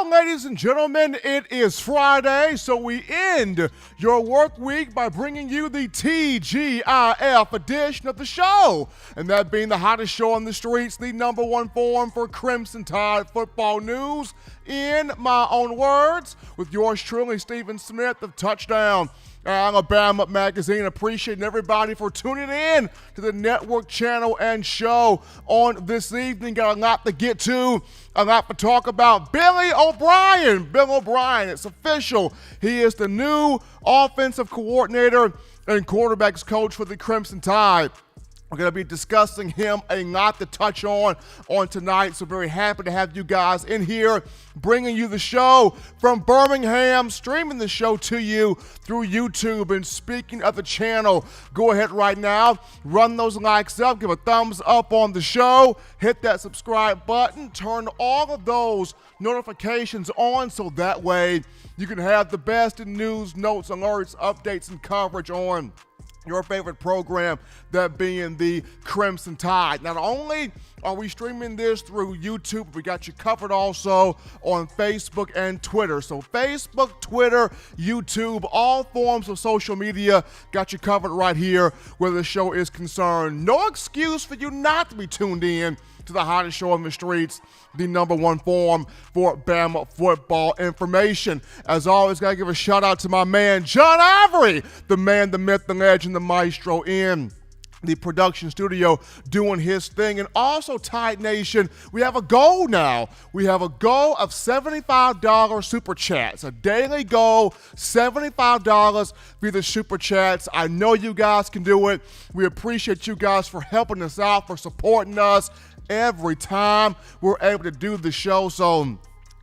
Well, ladies and gentlemen, it is Friday, so we end your work week by bringing you the TGIF edition of the show. And that being the hottest show on the streets, the number one forum for Crimson Tide football news. In my own words, with yours truly, Stephen Smith of Touchdown Alabama Magazine. Appreciating everybody for tuning in to the network channel and show on this evening. Got a lot to get to, a lot to talk about. Billy O'Brien, it's official. He is the new offensive coordinator and quarterbacks coach for the Crimson Tide. We're going to be discussing him a lot to touch on tonight, so very happy to have you guys in here, bringing you the show from Birmingham, streaming the show to you through YouTube. And speaking of the channel, go ahead right now, run those likes up, give a thumbs up on the show, hit that subscribe button, turn all of those notifications on so that way you can have the best in news, notes, alerts, updates, and coverage on your favorite program, that being the Crimson Tide. Not only are we streaming this through YouTube, we got you covered also on Facebook and Twitter. So Facebook, Twitter, YouTube, all forms of social media got you covered right here where the show is concerned. No excuse for you not to be tuned in to the hottest show on the streets, the number one forum for Bama football information. As always, got to give a shout out to my man, John Ivory, the man, the myth, the legend, the maestro in the production studio doing his thing. And also, Tide Nation, we have a goal now. We have a goal of $75 super chats, a daily goal, $75 via the super chats. I know you guys can do it. We appreciate you guys for helping us out, for supporting us every time we're able to do the show. So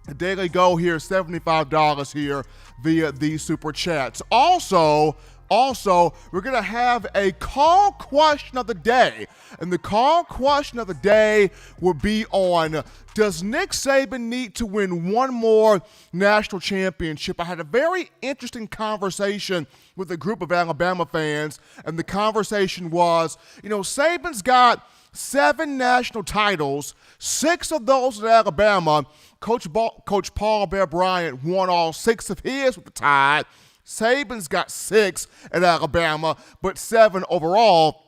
a daily goal here, $75 here via the super chats. Also, we're going to have a call question of the day. And the call question of the day will be on, does Nick Saban need to win one more national championship? I had a very interesting conversation with a group of Alabama fans, and the conversation was, Saban's got 7 national titles, 6 of those at Alabama. Coach Paul Bear Bryant won all 6 of his with the Tide. Saban's got 6 at Alabama, but 7 overall.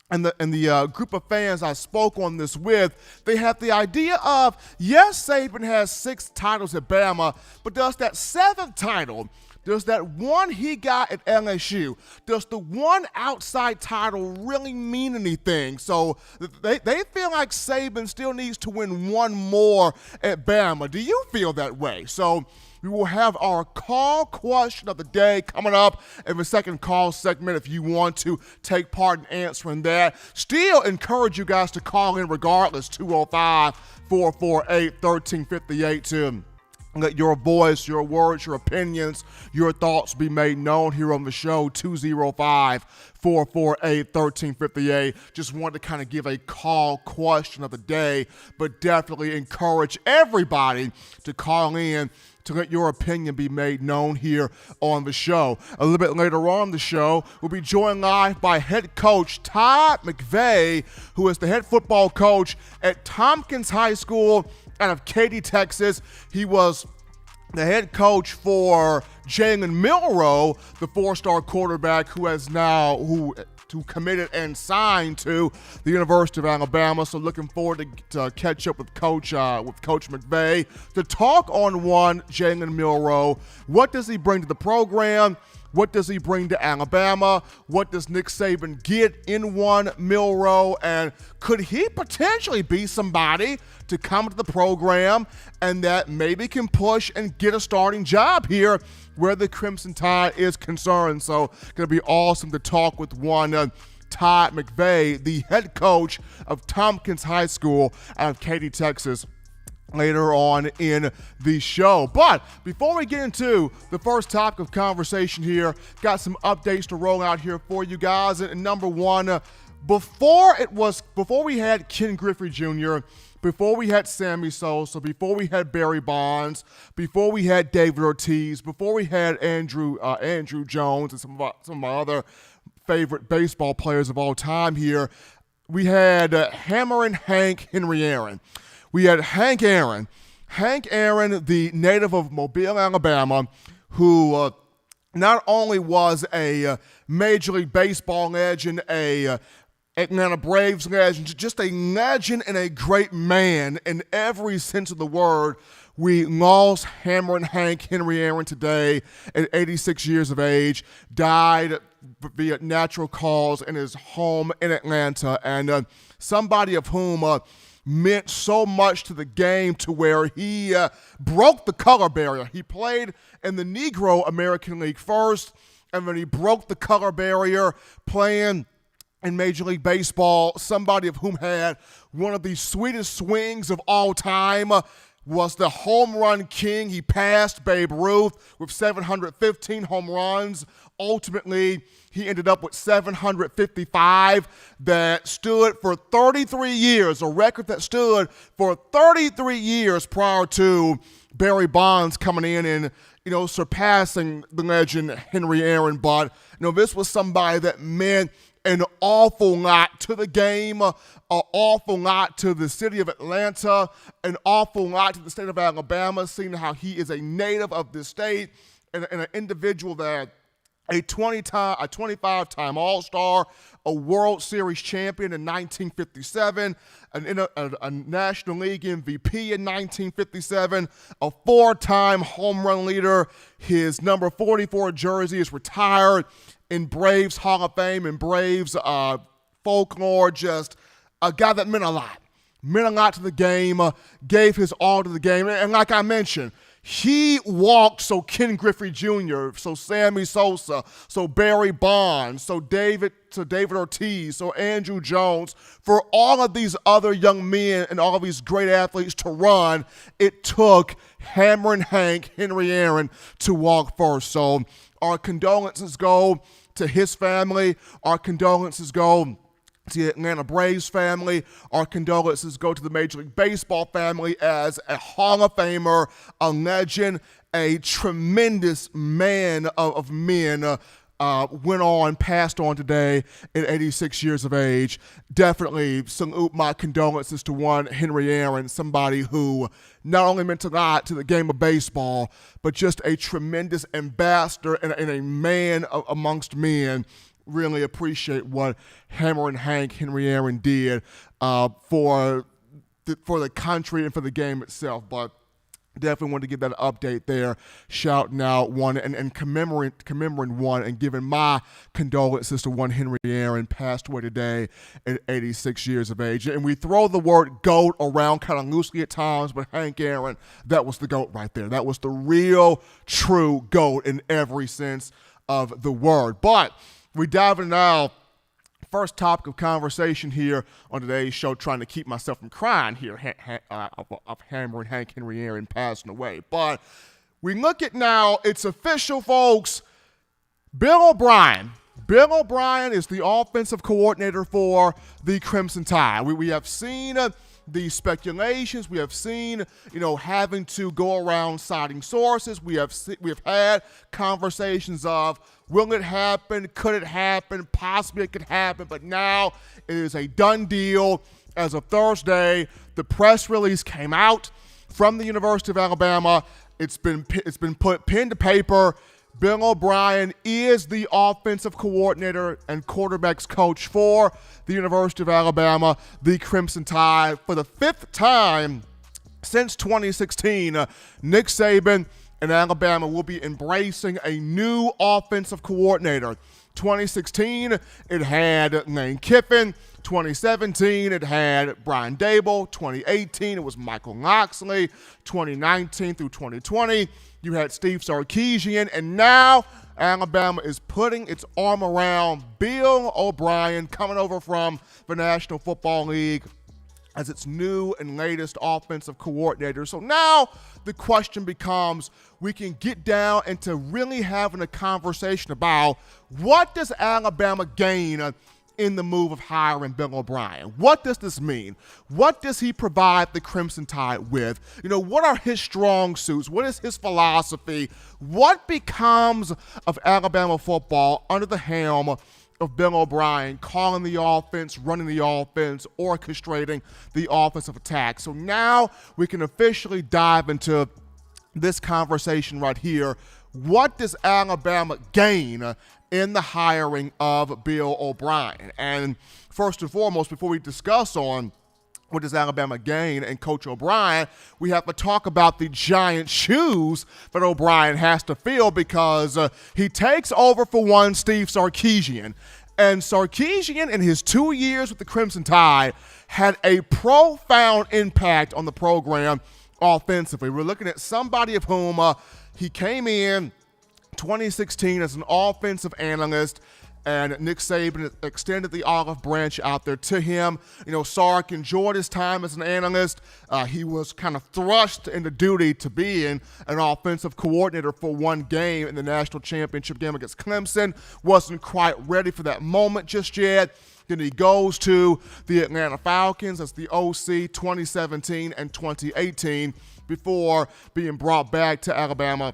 And the group of fans I spoke on this with, they had the idea of, yes, Saban has 6 titles at Bama, but does that 7th title, does that one he got at LSU, does the one outside title really mean anything? So they feel like Saban still needs to win one more at Bama. Do you feel that way? So we will have our call question of the day coming up in the second call segment if you want to take part in answering that. Still encourage you guys to call in regardless, 205-448-1358 to let your voice, your words, your opinions, your thoughts be made known here on the show, 205-448-1358. Just wanted to kind of give a call question of the day, but definitely encourage everybody to call in to let your opinion be made known here on the show. A little bit later on the show, we'll be joined live by head coach Coach McVay, who is the head football coach at Tompkins High School out of Katy, Texas. He was the head coach for Jalen Milroe, the 4-star quarterback who committed and signed to the University of Alabama. So looking forward to catch up with Coach McVay to talk on one Jalen Milroe. What does he bring to the program? What does he bring to Alabama? What does Nick Saban get in one Milroe? And could he potentially be somebody to come to the program and that maybe can push and get a starting job here where the Crimson Tide is concerned? So going to be awesome to talk with one Todd McVay, the head coach of Tompkins High School out of Katy, Texas, later on in the show. But before we get into the first topic of conversation here, got some updates to roll out here for you guys. And number one, before we had Ken Griffey Jr., before we had Sammy Sosa, before we had Barry Bonds, before we had David Ortiz, before we had Andrew Jones and some of my other favorite baseball players of all time here, we had Hammerin' Hank Henry Aaron. We had Hank Aaron Hank Aaron, the native of Mobile, Alabama, who not only was a Major League Baseball legend, a Atlanta Braves legend, just a legend and a great man in every sense of the word. We lost Hammerin' Hank Henry Aaron today at 86 years of age, died via natural cause in his home in Atlanta, and somebody of whom meant so much to the game to where he broke the color barrier. He played in the Negro American League first, and then he broke the color barrier playing in Major League Baseball. Somebody of whom had one of the sweetest swings of all time, was the home run king. He passed Babe Ruth with 715 home runs. Ultimately, he ended up with 755 that stood for 33 years, a record that stood for 33 years prior to Barry Bonds coming in and, surpassing the legend Henry Aaron. But, this was somebody that meant an awful lot to the game, an awful lot to the city of Atlanta, an awful lot to the state of Alabama, seeing how he is a native of this state and an individual that a 25-time All-Star, a World Series champion in 1957, a National League MVP in 1957, a 4-time home run leader. His number 44 jersey is retired in Braves Hall of Fame and Braves folklore. Just a guy that meant a lot to the game, gave his all to the game. And like I mentioned, he walked so Ken Griffey Jr., so Sammy Sosa, so Barry Bonds, so David Ortiz, so Andrew Jones, for all of these other young men and all of these great athletes to run, it took Hammerin' Hank Henry Aaron to walk first. So our condolences go to his family. Our condolences go to the Atlanta Braves family. Our condolences go to the Major League Baseball family as a Hall of Famer, a legend, a tremendous man of men. Passed on today at 86 years of age. Definitely salute my condolences to one Henry Aaron, somebody who not only meant a lot to the game of baseball, but just a tremendous ambassador and a man amongst men. Really appreciate what Hammerin' Hank Henry Aaron did for the country and for the game itself. But definitely wanted to give that an update there, shouting out one and commemorating one and giving my condolences to one Henry Aaron, passed away today at 86 years of age. And we throw the word GOAT around kind of loosely at times, but Hank Aaron, that was the GOAT right there. That was the real, true GOAT in every sense of the word. But we dive in now. First topic of conversation here on today's show, trying to keep myself from crying here of Hammerin' Hank Henry Aaron passing away. But we look at now, it's official, folks. Bill O'Brien is the offensive coordinator for the Crimson Tide. We have seen the speculations. We have seen, having to go around citing sources. We have had conversations of, will it happen? Could it happen? Possibly it could happen. But now it is a done deal. As of Thursday, the press release came out from the University of Alabama. It's been put pen to paper. Bill O'Brien is the offensive coordinator and quarterbacks coach for the University of Alabama, the Crimson Tide. For the 5th time since 2016, Nick Saban and Alabama will be embracing a new offensive coordinator. 2016, it had Lane Kiffin. 2017, it had Brian Dable. 2018, it was Michael Locksley. 2019 through 2020, you had Steve Sarkisian. And now Alabama is putting its arm around Bill O'Brien, coming over from the National Football League as its new and latest offensive coordinator. So now the question becomes, we can get down into really having a conversation about what does Alabama gain in the move of hiring Bill O'Brien? What does this mean? What does he provide the Crimson Tide with? What are his strong suits? What is his philosophy? What becomes of Alabama football under the helm of Bill O'Brien calling the offense, running the offense, orchestrating the offensive attack. So now we can officially dive into this conversation right here. What does Alabama gain in the hiring of Bill O'Brien? And first and foremost, before we discuss on what does Alabama gain and Coach O'Brien, we have to talk about the giant shoes that O'Brien has to fill, because he takes over for one Steve Sarkisian. And Sarkisian, in his 2 years with the Crimson Tide, had a profound impact on the program offensively. We're looking at somebody of whom he came in 2016 as an offensive analyst, and Nick Saban extended the olive branch out there to him. You know, Sark enjoyed his time as an analyst. He was kind of thrust into duty to being an offensive coordinator for one game in the national championship game against Clemson. Wasn't quite ready for that moment just yet. Then he goes to the Atlanta Falcons as the OC 2017 and 2018 before being brought back to Alabama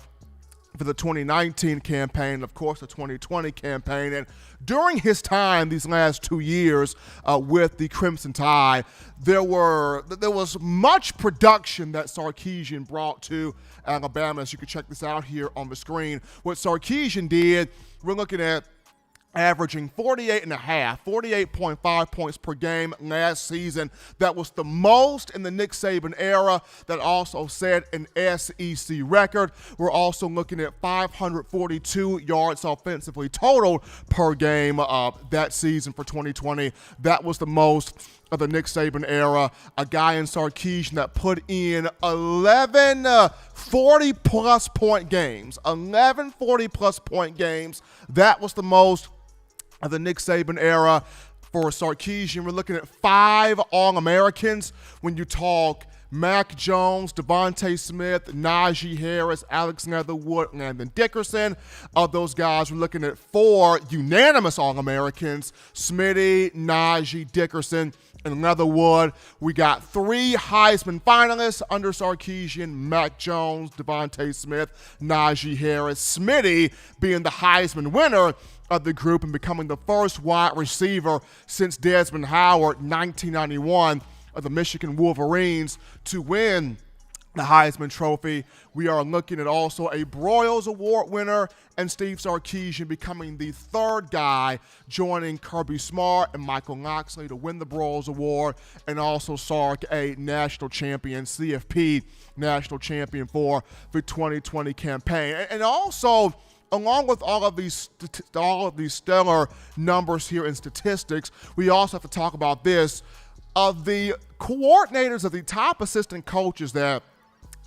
for the 2019 campaign, and of course the 2020 campaign. And during his time these last 2 years with the Crimson Tide, there was much production that Sarkisian brought to Alabama. As you can check this out here on the screen. What Sarkisian did, we're looking at averaging 48.5 points per game last season. That was the most in the Nick Saban era. That also set an SEC record. We're also looking at 542 yards offensively total per game that season for 2020. That was the most of the Nick Saban era. A guy in Sarkisian that put in 11 40-plus point games. 11 40-plus point games. That was the most of the Nick Saban era for Sarkisian. We're looking at 5 All-Americans when you talk Mac Jones, Devontae Smith, Najee Harris, Alex Leatherwood, Landon Dickerson. Of those guys, we're looking at 4 unanimous All-Americans: Smitty, Najee, Dickerson, and Leatherwood. We got 3 Heisman finalists under Sarkisian: Mac Jones, Devontae Smith, Najee Harris. Smitty being the Heisman winner of the group and becoming the first wide receiver since Desmond Howard, 1991, of the Michigan Wolverines, to win the Heisman Trophy. We are looking at also a Broyles Award winner, and Steve Sarkisian becoming the 3rd guy, joining Kirby Smart and Michael Locksley to win the Broyles Award, and also Sark a national champion, CFP national champion for the 2020 campaign. And also, along with all of these stellar numbers here in statistics, we also have to talk about this. Of the coordinators, of the top assistant coaches that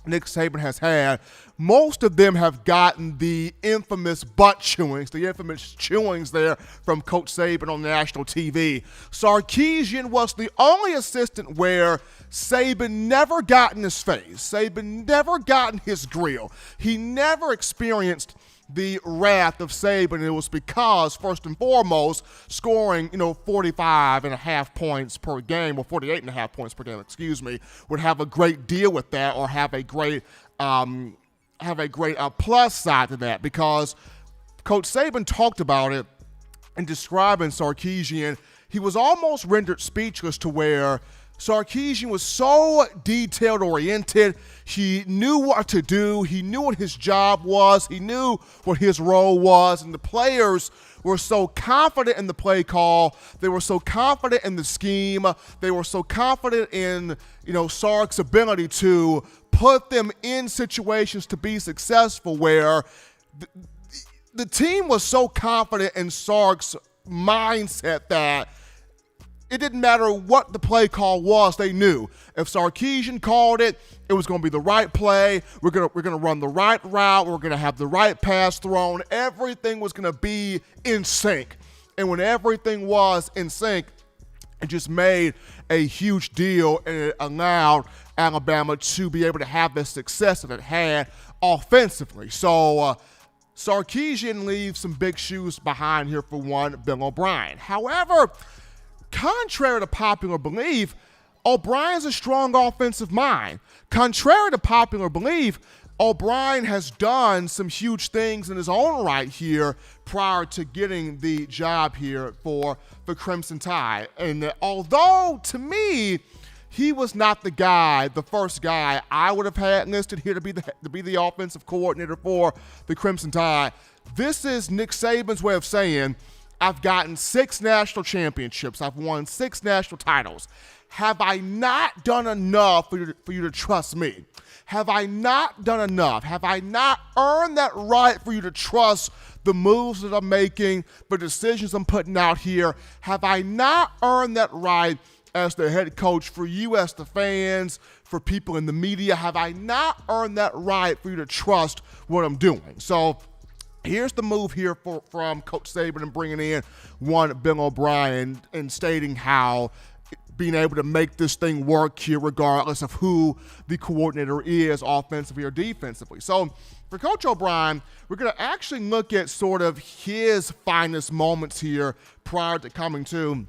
Nick Saban has had, most of them have gotten the infamous butt chewings, the infamous chewings there from Coach Saban on national TV. Sarkisian was the only assistant where Saban never got in his face. Saban never got in his grill. He never experienced the wrath of Saban. It was because, first and foremost, scoring 45.5 points per game, or 48.5 points per game, would have a great deal with that, or have a great plus side to that, because Coach Saban talked about it in describing Sarkisian. He was almost rendered speechless, to where Sarkisian was so detail-oriented. He knew what to do. He knew what his job was. He knew what his role was. And the players were so confident in the play call. They were so confident in the scheme. They were so confident in, Sark's ability to put them in situations to be successful, where the team was so confident in Sark's mindset that it didn't matter what the play call was. They knew if Sarkisian called it, it was going to be the right play. We're gonna run the right route. We're gonna have the right pass thrown. Everything was gonna be in sync. And when everything was in sync, it just made a huge deal, and it allowed Alabama to be able to have the success that it had offensively. So Sarkisian leaves some big shoes behind here for one, Bill O'Brien. However, contrary to popular belief, O'Brien's a strong offensive mind. Contrary to popular belief, O'Brien has done some huge things in his own right here prior to getting the job here for the Crimson Tide. And although, to me, he was not the first guy I would have had listed here to be the offensive coordinator for the Crimson Tide, this is Nick Saban's way of saying, I've gotten 6 national championships. I've won 6 national titles. Have I not done enough for you to trust me? Have I not done enough? Have I not earned that right for you to trust the moves that I'm making, the decisions I'm putting out here? Have I not earned that right as the head coach for you as the fans, for people in the media? Have I not earned that right for you to trust what I'm doing? So here's the move here from Coach Saban and bringing in one Bill O'Brien and stating how being able to make this thing work here regardless of who the coordinator is offensively or defensively. So for Coach O'Brien, we're going to actually look at sort of his finest moments here prior to coming to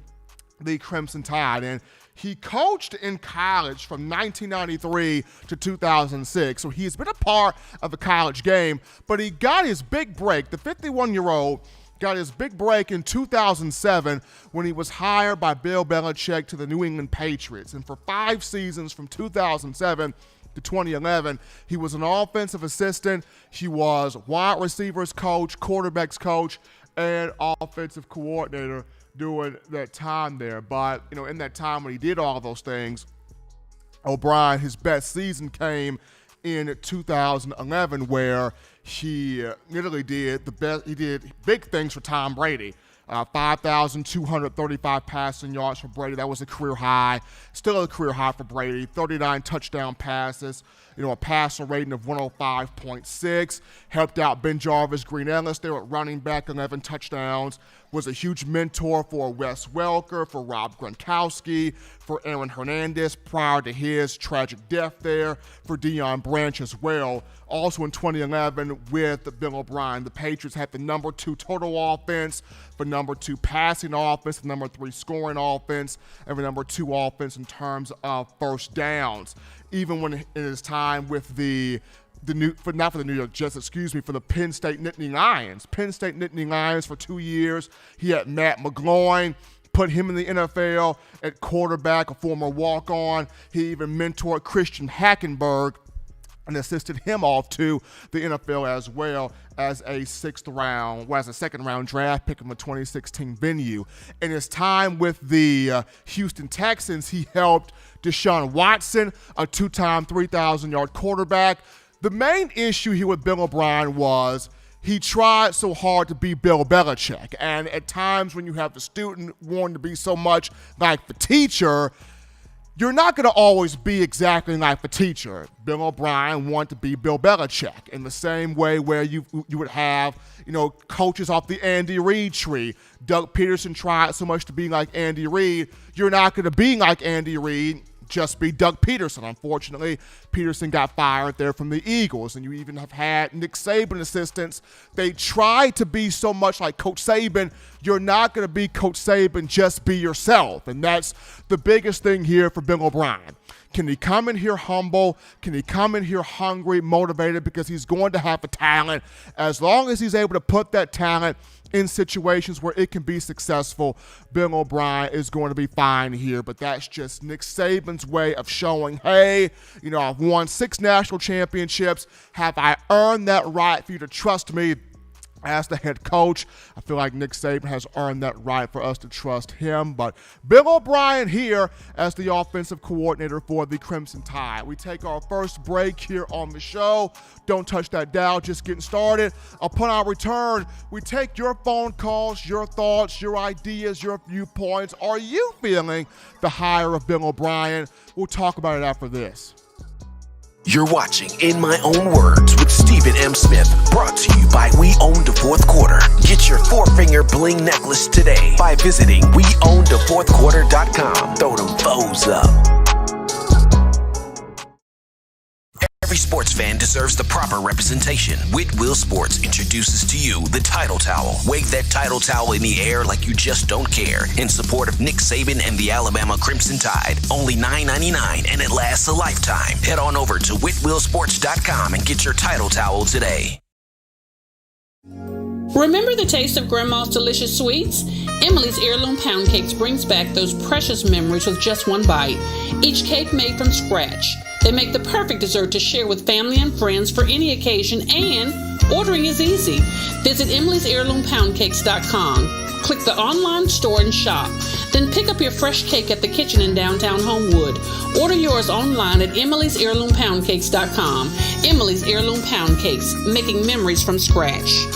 the Crimson Tide. And he coached in college from 1993 to 2006, so he's been a part of the college game, but he got his big break. The 51-year-old got his big break in 2007 when he was hired by Bill Belichick to the New England Patriots. And for 5 seasons from 2007 to 2011, he was an offensive assistant. He was wide receivers coach, quarterbacks coach, and offensive coordinator during that time there. But, in that time when he did all those things, O'Brien, his best season came in 2011, where he literally did the best. He did big things for Tom Brady. 5,235 passing yards for Brady. That was a career high. Still a career high for Brady. 39 touchdown passes. A passer rating of 105.6. Helped out Ben Jarvis, Green Ellis there at running back, 11 touchdowns. Was a huge mentor for Wes Welker, for Rob Gronkowski, for Aaron Hernandez prior to his tragic death there, for Deion Branch as well. Also in 2011 with Bill O'Brien, the Patriots had the number 2 total offense, the number 2 passing offense, the number 3 scoring offense, and the number 2 offense in terms of first downs. Even when in his time with for the New York Jets, for the Penn State Nittany Lions. Penn State Nittany Lions for 2 years. He had Matt McGloin, put him in the NFL at quarterback, a former walk-on. He even mentored Christian Hackenberg and assisted him off to the NFL as well as a second-round draft pick in the 2016 venue. In his time with the Houston Texans, he helped Deshaun Watson, a 2-time 3,000-yard quarterback. The main issue here with Bill O'Brien was he tried so hard to be Bill Belichick. And at times when you have the student wanting to be so much like the teacher, you're not going to always be exactly like the teacher. Bill O'Brien wanted to be Bill Belichick in the same way where you would have, coaches off the Andy Reid tree. Doug Peterson tried so much to be like Andy Reid. You're not going to be like Andy Reid. Just be Doug Peterson. Unfortunately, Peterson got fired there from the Eagles, and you even have had Nick Saban assistants. They try to be so much like Coach Saban. You're not going to be Coach Saban, just be yourself, and that's the biggest thing here for Bill O'Brien. Can he come in here humble? Can he come in here hungry, motivated? Because he's going to have the talent. As long as he's able to put that talent in situations where it can be successful, Bill O'Brien is going to be fine here. But that's just Nick Saban's way of showing, hey, I've won 6 national championships. Have I earned that right for you to trust me as the head coach? I feel like Nick Saban has earned that right for us to trust him. But Bill O'Brien here as the offensive coordinator for the Crimson Tide. We take our first break here on the show. Don't touch that dial, just getting started. Upon our return, we take your phone calls, your thoughts, your ideas, your viewpoints. Are you feeling the hire of Bill O'Brien? We'll talk about it after this. You're watching In My Own Words with Stephen M. Smith, brought to you by We Own the Fourth Quarter. Get your 4-finger bling necklace today by visiting weownthefourthquarter.com. Throw them foes up. Every sports fan deserves the proper representation presentation, Whitwell Sports introduces to you the Title Towel. Wave that Title Towel in the air like you just don't care in support of Nick Saban and the Alabama Crimson Tide. Only $9.99 and it lasts a lifetime. Head on over to whitwellsports.com and get your Title Towel today. Remember the taste of Grandma's delicious sweets? Emily's Heirloom Pound Cakes brings back those precious memories with just one bite. Each cake made from scratch. They make the perfect dessert to share with family and friends for any occasion, and ordering is easy. Visit emily'sheirloompoundcakes.com. Click the online store and shop. Then pick up your fresh cake at the kitchen in downtown Homewood. Order yours online at emily'sheirloompoundcakes.com. Emily's Heirloom Pound Cakes, making memories from scratch.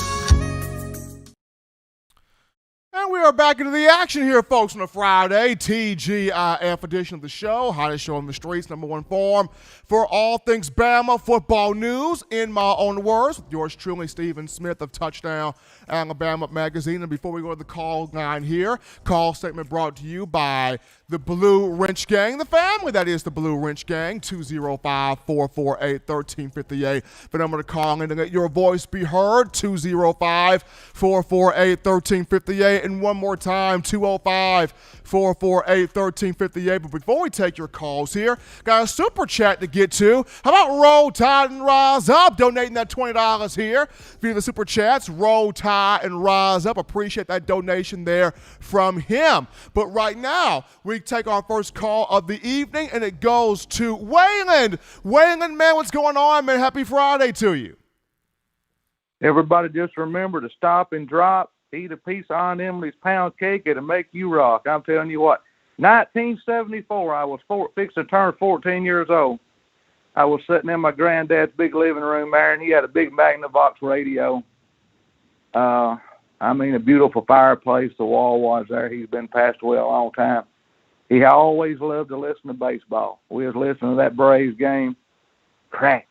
And we are back into the action here, folks, on a Friday, TGIF edition of the show, hottest show on the streets, number one forum for all things Bama football news, in my own words, with yours truly, Stephen Smith of Touchdown Alabama Magazine. And before we go to the call line here, call statement brought to you by the Blue Wrench Gang, the family that is the Blue Wrench Gang, 205-448-1358. The number to call in to let your voice be heard, 205-448-1358. And one more time, 205-448-1358. But before we take your calls here, got a super chat to get to. How about Roll Tide and Rise Up, donating that $20 here via the super chats. Roll Tide and Rise Up. Appreciate that donation there from him. But right now, we take our first call of the evening, and it goes to Waylon. Waylon, man, what's going on, man? Happy Friday to you. Everybody just remember to stop and drop, eat a piece of Aunt Emily's pound cake. It'll make you rock. I'm telling you what. 1974, I was fixing to turn 14 years old. I was sitting in my granddad's big living room there, and he had a big Magnavox radio. A beautiful fireplace. The wall was there. He's been passed away a long time. He always loved to listen to baseball. We was listening to that Braves game. Crack.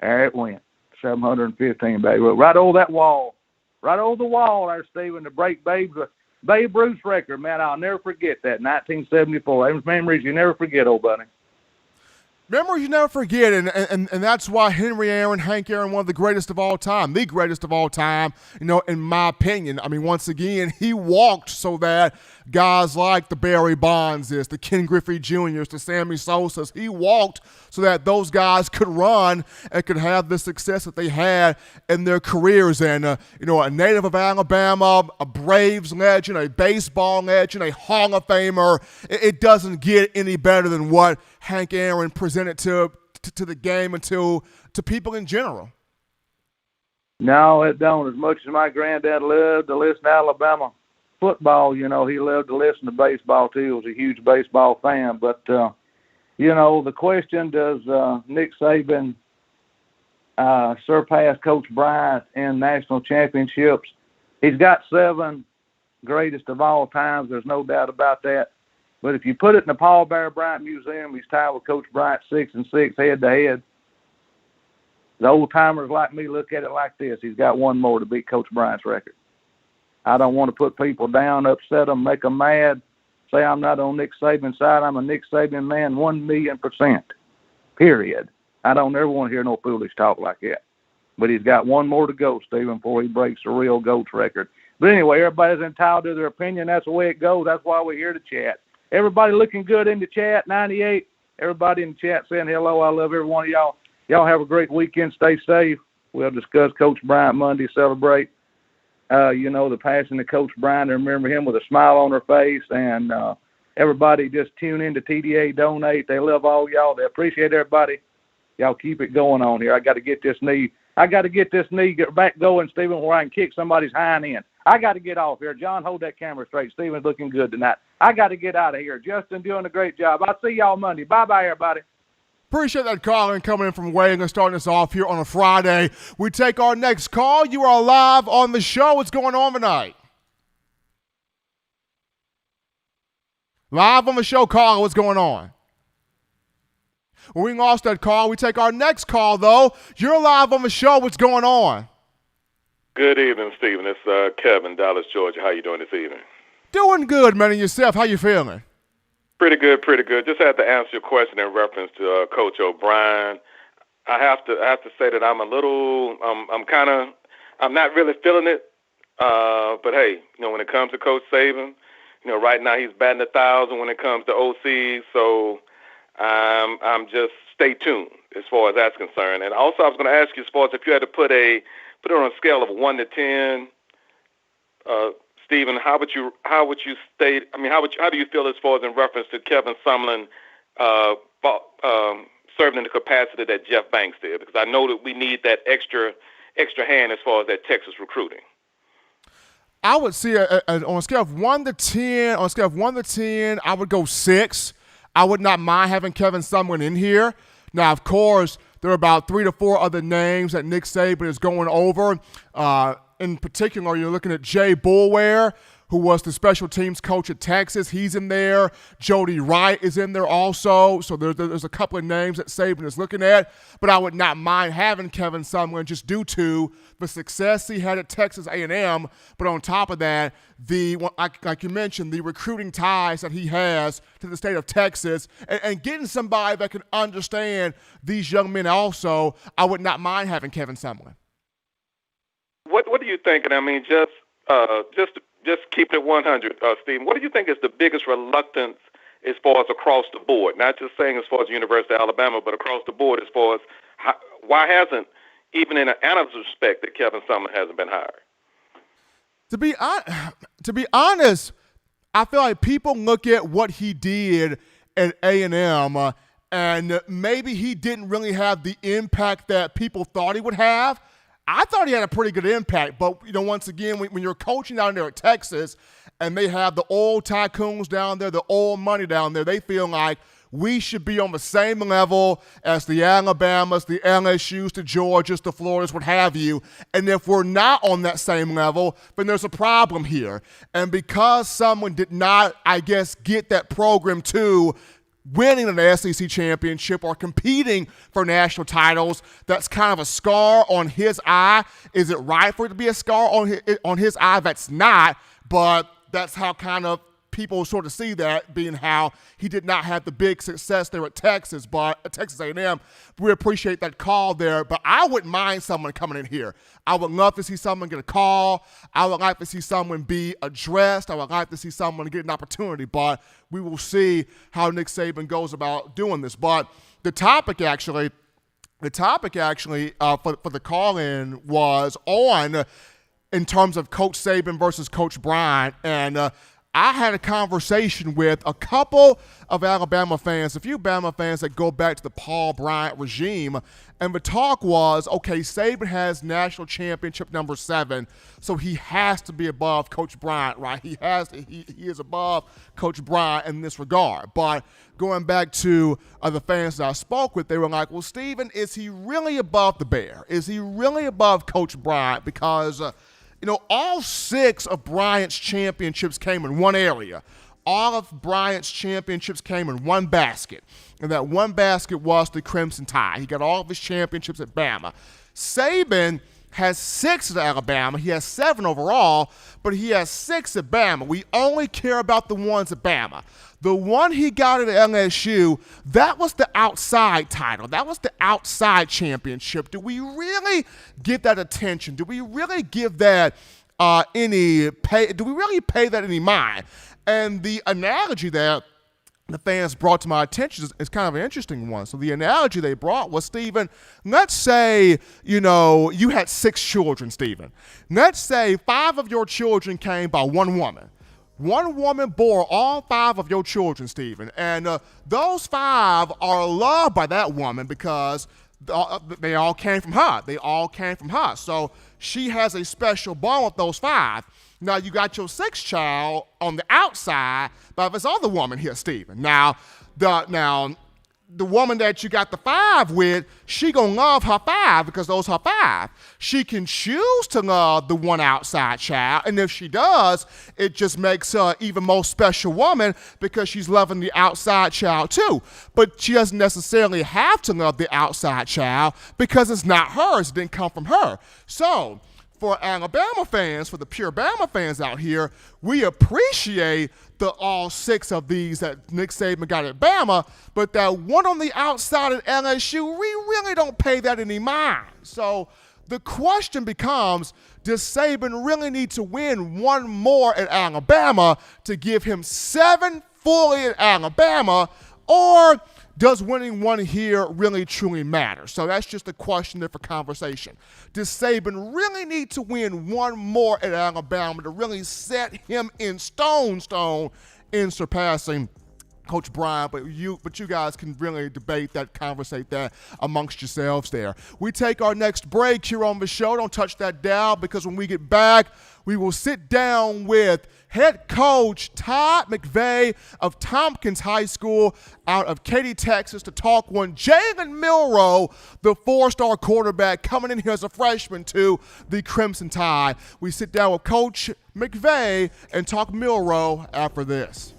There it went. 715, baby. Right over that wall. Right over the wall there, Stephen, to break Babe Ruth's record. Man, I'll never forget that. 1974. Those memories you never forget, old buddy. Memories you never forget, and that's why Hank Aaron, one of the greatest of all time, the greatest of all time, in my opinion. I mean, once again, he walked so that guys like the Barry Bondses, the Ken Griffey Jr.'s, the Sammy Sosas, he walked so that those guys could run and could have the success that they had in their careers. And, a native of Alabama, a Braves legend, a baseball legend, a Hall of Famer, it doesn't get any better than what Hank Aaron presented to the game and to people in general. No, it don't. As much as my granddad loved to listen to Alabama football, he loved to listen to baseball too. He was a huge baseball fan. But, the question, does Nick Saban surpass Coach Bryant in national championships? He's got 7 greatest of all times. There's no doubt about that. But if you put it in the Paul Bear Bryant Museum, he's tied with Coach Bryant 6-6 head-to-head. The old-timers like me look at it like this. He's got one more to beat Coach Bryant's record. I don't want to put people down, upset them, make them mad, say I'm not on Nick Saban's side. I'm a Nick Saban man 1,000,000%, period. I don't ever want to hear no foolish talk like that. But he's got one more to go, Stephen, before he breaks the real GOAT's record. But anyway, everybody's entitled to their opinion. That's the way it goes. That's why we're here to chat. Everybody looking good in the chat, 98. Everybody in the chat saying hello. I love every one of y'all. Y'all have a great weekend. Stay safe. We'll discuss Coach Bryant Monday, celebrate, the passing of Coach Bryant, and remember him with a smile on their face. And everybody just tune in to TDA, donate. They love all y'all. They appreciate everybody. Y'all keep it going on here. I got to get this knee get back going, Stephen, where I can kick somebody's hind end. I got to get off here. John, hold that camera straight. Stephen's looking good tonight. I got to get out of here. Justin doing a great job. I'll see y'all Monday. Bye-bye, everybody. Appreciate that call and coming in from Waylon, starting us off here on a Friday. We take our next call. You are live on the show. What's going on tonight? Live on the show, caller. What's going on? Well, we lost that call. We take our next call, though. You're live on the show. What's going on? Good evening, Stephen. It's Kevin, Dallas, Georgia. How you doing this evening? Doing good, man. And yourself, how you feeling? Pretty good, pretty good. Just had to answer your question in reference to Coach O'Brien. I have to say that I'm a little, I'm not really feeling it. But hey, when it comes to Coach Saban, right now he's batting 1,000 when it comes to OCs. So I'm just stay tuned as far as that's concerned. And also, I was going to ask you, as far as if you had to put it on a scale of 1 to 10, Stephen, how would you state? I mean, how do you feel as far as in reference to Kevin Sumlin serving in the capacity that Jeff Banks did? Because I know that we need that extra hand as far as that Texas recruiting. I would see on a scale of 1 to 10. On a scale of 1 to 10, I would go 6. I would not mind having Kevin Sumlin in here. Now, of course, there are about 3 to 4 other names that Nick Saban is going over. In particular, you're looking at Jay Boulware, who was the special teams coach at Texas. He's in there. Jody Wright is in there also. So there's a couple of names that Saban is looking at. But I would not mind having Kevin Sumlin just due to the success he had at Texas A&M. But on top of that, like you mentioned, the recruiting ties that he has to the state of Texas and getting somebody that can understand these young men also, I would not mind having Kevin Sumlin. What do you think? And I mean, just keeping it 100, Stephen, what do you think is the biggest reluctance as far as across the board? Not just saying as far as the University of Alabama, but across the board as far as why hasn't, even in an analyst respect, that Kevin Sumlin hasn't been hired? To be honest, I feel like people look at what he did at A&M and maybe he didn't really have the impact that people thought he would have. I thought he had a pretty good impact, but, once again, when you're coaching down there at Texas and they have the oil tycoons down there, the oil money down there, they feel like we should be on the same level as the Alabamas, the LSUs, the Georgias, the Floridas, what have you. And if we're not on that same level, then there's a problem here. And because someone did not, I guess, get that program to winning an SEC championship or competing for national titles, that's kind of a scar on his eye. Is it right for it to be a scar on his eye? That's not, but that's how kind of people sort of see that, being how he did not have the big success there at Texas, but at Texas A&M, we appreciate that call there. But I wouldn't mind someone coming in here. I would love to see someone get a call. I would like to see someone be addressed. I would like to see someone get an opportunity, but we will see how Nick Saban goes about doing this. But the topic actually for the call-in was in terms of Coach Saban versus Coach Bryant, and I had a conversation with a couple of Alabama fans, a few Bama fans that go back to the Paul Bryant regime, and the talk was, okay, Saban has national championship number 7, so he has to be above Coach Bryant, right? He is above Coach Bryant in this regard. But going back to the fans that I spoke with, they were like, well, Stephen, is he really above the Bear? Is he really above Coach Bryant? Because all 6 of Bryant's championships came in one area. All of Bryant's championships came in one basket. And that one basket was the Crimson Tide. He got all of his championships at Bama. Saban has 6 at Alabama. He has 7 overall, but he has 6 at Bama. We only care about the ones at Bama. The one he got at LSU, that was the outside title. That was the outside championship. Do we really give that attention? Do we really give that any pay? Do we really pay that any mind? And the analogy that the fans brought to my attention is kind of an interesting one. So the analogy they brought was, Stephen, let's say, you had 6 children, Stephen. Let's say 5 of your children came by one woman. One woman bore all 5 of your children, Stephen, and those 5 are loved by that woman because they all came from her. They all came from her. So she has a special bond with those 5. Now, you got your 6th child on the outside by this other woman here, Stephen. Now, the woman that you got the 5 with, she gonna love her 5 because those are her 5. She can choose to love the one outside child, and if she does, it just makes her an even more special woman because she's loving the outside child too. But she doesn't necessarily have to love the outside child because it's not hers. It didn't come from her. So for Alabama fans, for the pure Bama fans out here, we appreciate the all 6 of these that Nick Saban got at Bama, but that one on the outside at LSU, we really don't pay that any mind. So the question becomes, does Saban really need to win one more at Alabama to give him 7 fully at Alabama, or does winning one here really truly matter? So that's just a question there for conversation. Does Saban really need to win one more at Alabama to really set him in stone in surpassing Coach Bryant? But you guys can really debate that, conversate that amongst yourselves there. We take our next break here on the show. Don't touch that dial, because when we get back, we will sit down with head coach Todd McVay of Tompkins High School out of Katy, Texas, to talk one Jalen Milroe, the 4-star quarterback coming in here as a freshman to the Crimson Tide. We sit down with Coach McVay and talk Milroe after this.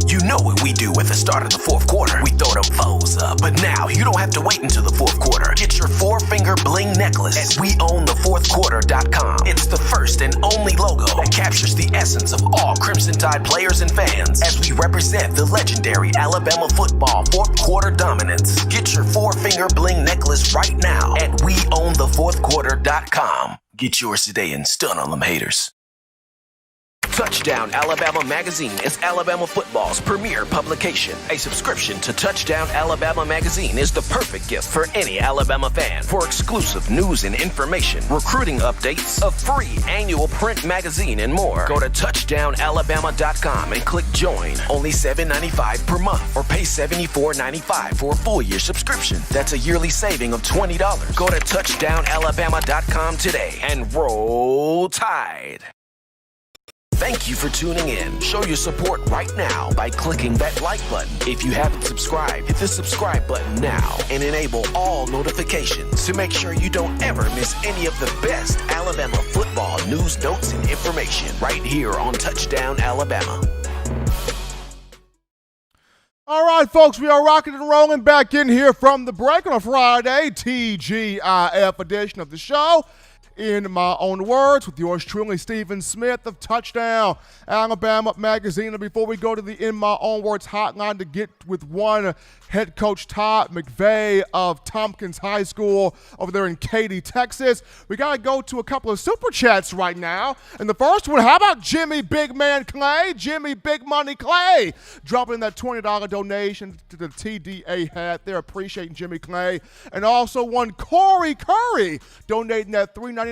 You know what we do at the start of the fourth quarter. We throw them foes up. But now you don't have to wait until the fourth quarter. Get your 4-finger bling necklace at weownthefourthquarter.com. It's the first and only logo that captures the essence of all Crimson Tide players and fans as we represent the legendary Alabama football fourth quarter dominance. Get your 4-finger bling necklace right now at weownthefourthquarter.com. Get yours today and stun on them haters. Touchdown Alabama Magazine is Alabama football's premier publication. A subscription to Touchdown Alabama Magazine is the perfect gift for any Alabama fan. For exclusive news and information, recruiting updates, a free annual print magazine, and more, go to touchdownalabama.com and click join. Only $7.95 per month, or pay $74.95 for a full-year subscription. That's a yearly saving of $20. Go to touchdownalabama.com today and roll Tide. Thank you for tuning in. Show your support right now by clicking that like button. If you haven't subscribed, hit the subscribe button now and enable all notifications to make sure you don't ever miss any of the best Alabama football news, notes, and information right here on Touchdown Alabama. All right, folks, we are rocking and rolling back in here from the break on a Friday, TGIF edition of the show. In my own words, with yours truly, Stephen Smith of Touchdown Alabama Magazine. And before we go to the In My Own Words hotline to get with one head coach Todd McVay of Tompkins High School over there in Katy, Texas, we got to go to a couple of super chats right now. And the first one, how about Jimmy Big Man Clay? Jimmy Big Money Clay dropping that $20 donation to the TDA hat there. Appreciating Jimmy Clay. And also one Corey Curry donating that $3.99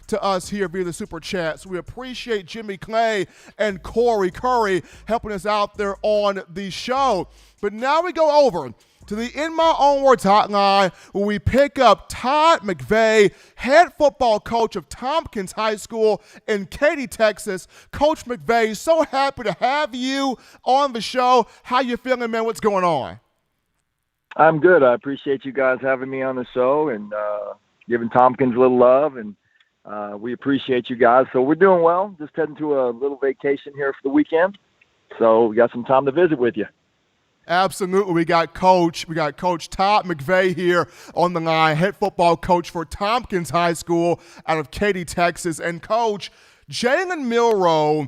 to us here via the super chat. So we appreciate Jimmy Clay and Corey Curry helping us out there on the show. But now we go over to the In My Own Words hotline where we pick up Todd McVay, head football coach of Tompkins High School in Katy, Texas. Coach McVay, so happy to have you on the show. How you feeling, man? What's going on? I'm good. I appreciate you guys having me on the show and giving Tompkins a little love, and we appreciate you guys. So we're doing well. Just heading to a little vacation here for the weekend. So we got some time to visit with you. Absolutely. We got Coach Todd McVay here on the line, head football coach for Tompkins High School out of Katy, Texas. And Coach, Jalen Milroe,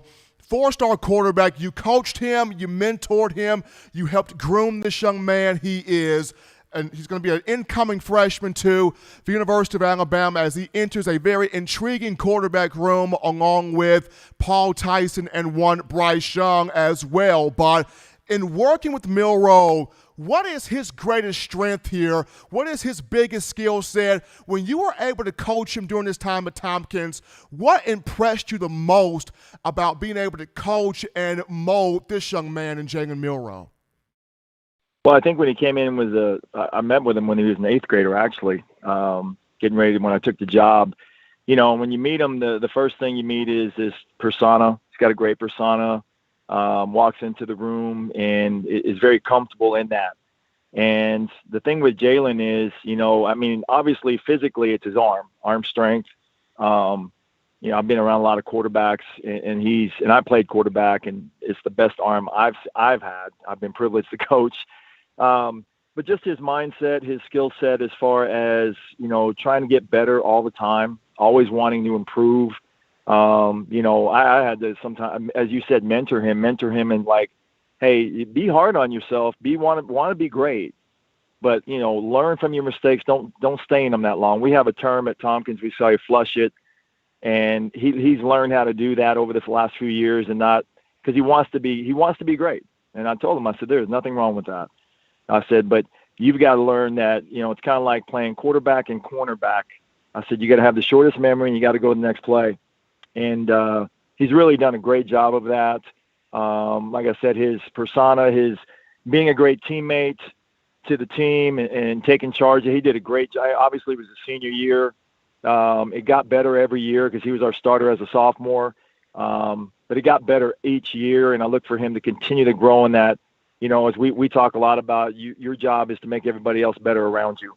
4-star quarterback, you coached him, you mentored him, you helped groom this young man. He is, and he's going to be an incoming freshman to the University of Alabama as he enters a very intriguing quarterback room along with Paul Tyson and one Bryce Young as well. But in working with Milroe, what is his greatest strength here? What is his biggest skill set? When you were able to coach him during his time at Tompkins, what impressed you the most about being able to coach and mold this young man in Jalen Milroe? Well, I think when he came in I met with him when he was an 8th grader, actually, getting ready when I took the job. You know, when you meet him, the first thing you meet is this persona. He's got a great persona. Walks into the room and is very comfortable in that. And the thing with Jalen is, you know, I mean, obviously physically it's his arm strength. You know, I've been around a lot of quarterbacks and I played quarterback, and it's the best arm I've had. I've been privileged to coach. but just his mindset, his skill set as far as, trying to get better all the time, always wanting to improve. I had to sometimes, as you said, mentor him and like, hey, be hard on yourself, want to be great, but, learn from your mistakes. Don't stay in them that long. We have a term at Tompkins, we say flush it. And he's learned how to do that over the last few years, and not because he wants to be great. And I told him, I said, there's nothing wrong with that. I said, but you've got to learn that, it's kind of like playing quarterback and cornerback. I said, you got to have the shortest memory and you got to go to the next play. And he's really done a great job of that. Like I said, his persona, his being a great teammate to the team and taking charge. He did a great job. Obviously, it was his senior year. It got better every year because he was our starter as a sophomore. But it got better each year, and I look for him to continue to grow in that. As we talk a lot about, your job is to make everybody else better around you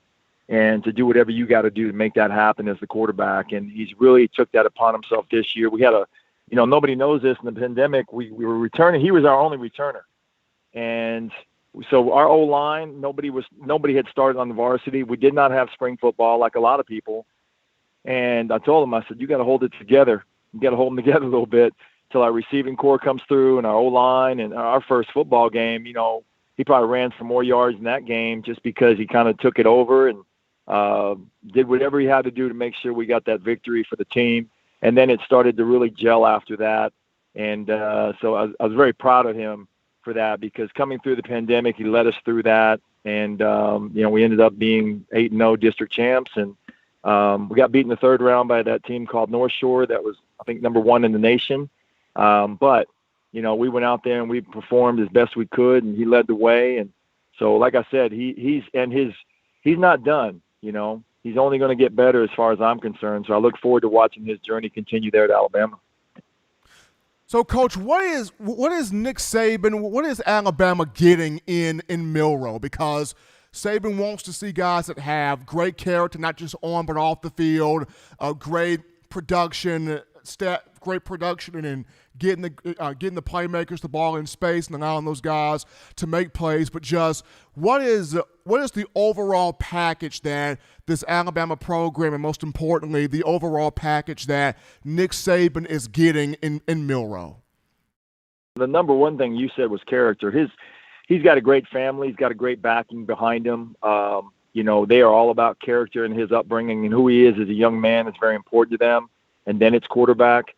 and to do whatever you got to do to make that happen as the quarterback. And he's really took that upon himself this year. We had nobody knows this in the pandemic. We were returning. He was our only returner. And so our O-line, nobody had started on the varsity. We did not have spring football like a lot of people. And I told him, I said, you got to hold it together. You got to hold them together a little bit till our receiving core comes through and our O-line. And our first football game, he probably ran for more yards in that game just because he kind of took it over and did whatever he had to do to make sure we got that victory for the team. And then it started to really gel after that. And so I was very proud of him for that, because coming through the pandemic, he led us through that. And, we ended up being 8-0 district champs. And we got beat in the third round by that team called North Shore that was, I think, number 1 in the nation. But, we went out there and we performed as best we could, and he led the way. And so, like I said, he's not done, He's only going to get better as far as I'm concerned. So I look forward to watching his journey continue there at Alabama. So, Coach, what is Nick Saban, what is Alabama getting in Milroe? Because Saban wants to see guys that have great character, not just on but off the field, great production, and getting the playmakers the ball in space and allowing those guys to make plays. But just what is the overall package that this Alabama program, and most importantly, the overall package that Nick Saban is getting in Milroe? The number one thing you said was character. He's got a great family. He's got a great backing behind him. They are all about character and his upbringing and who he is as a young man. It's very important to them. And then it's quarterback.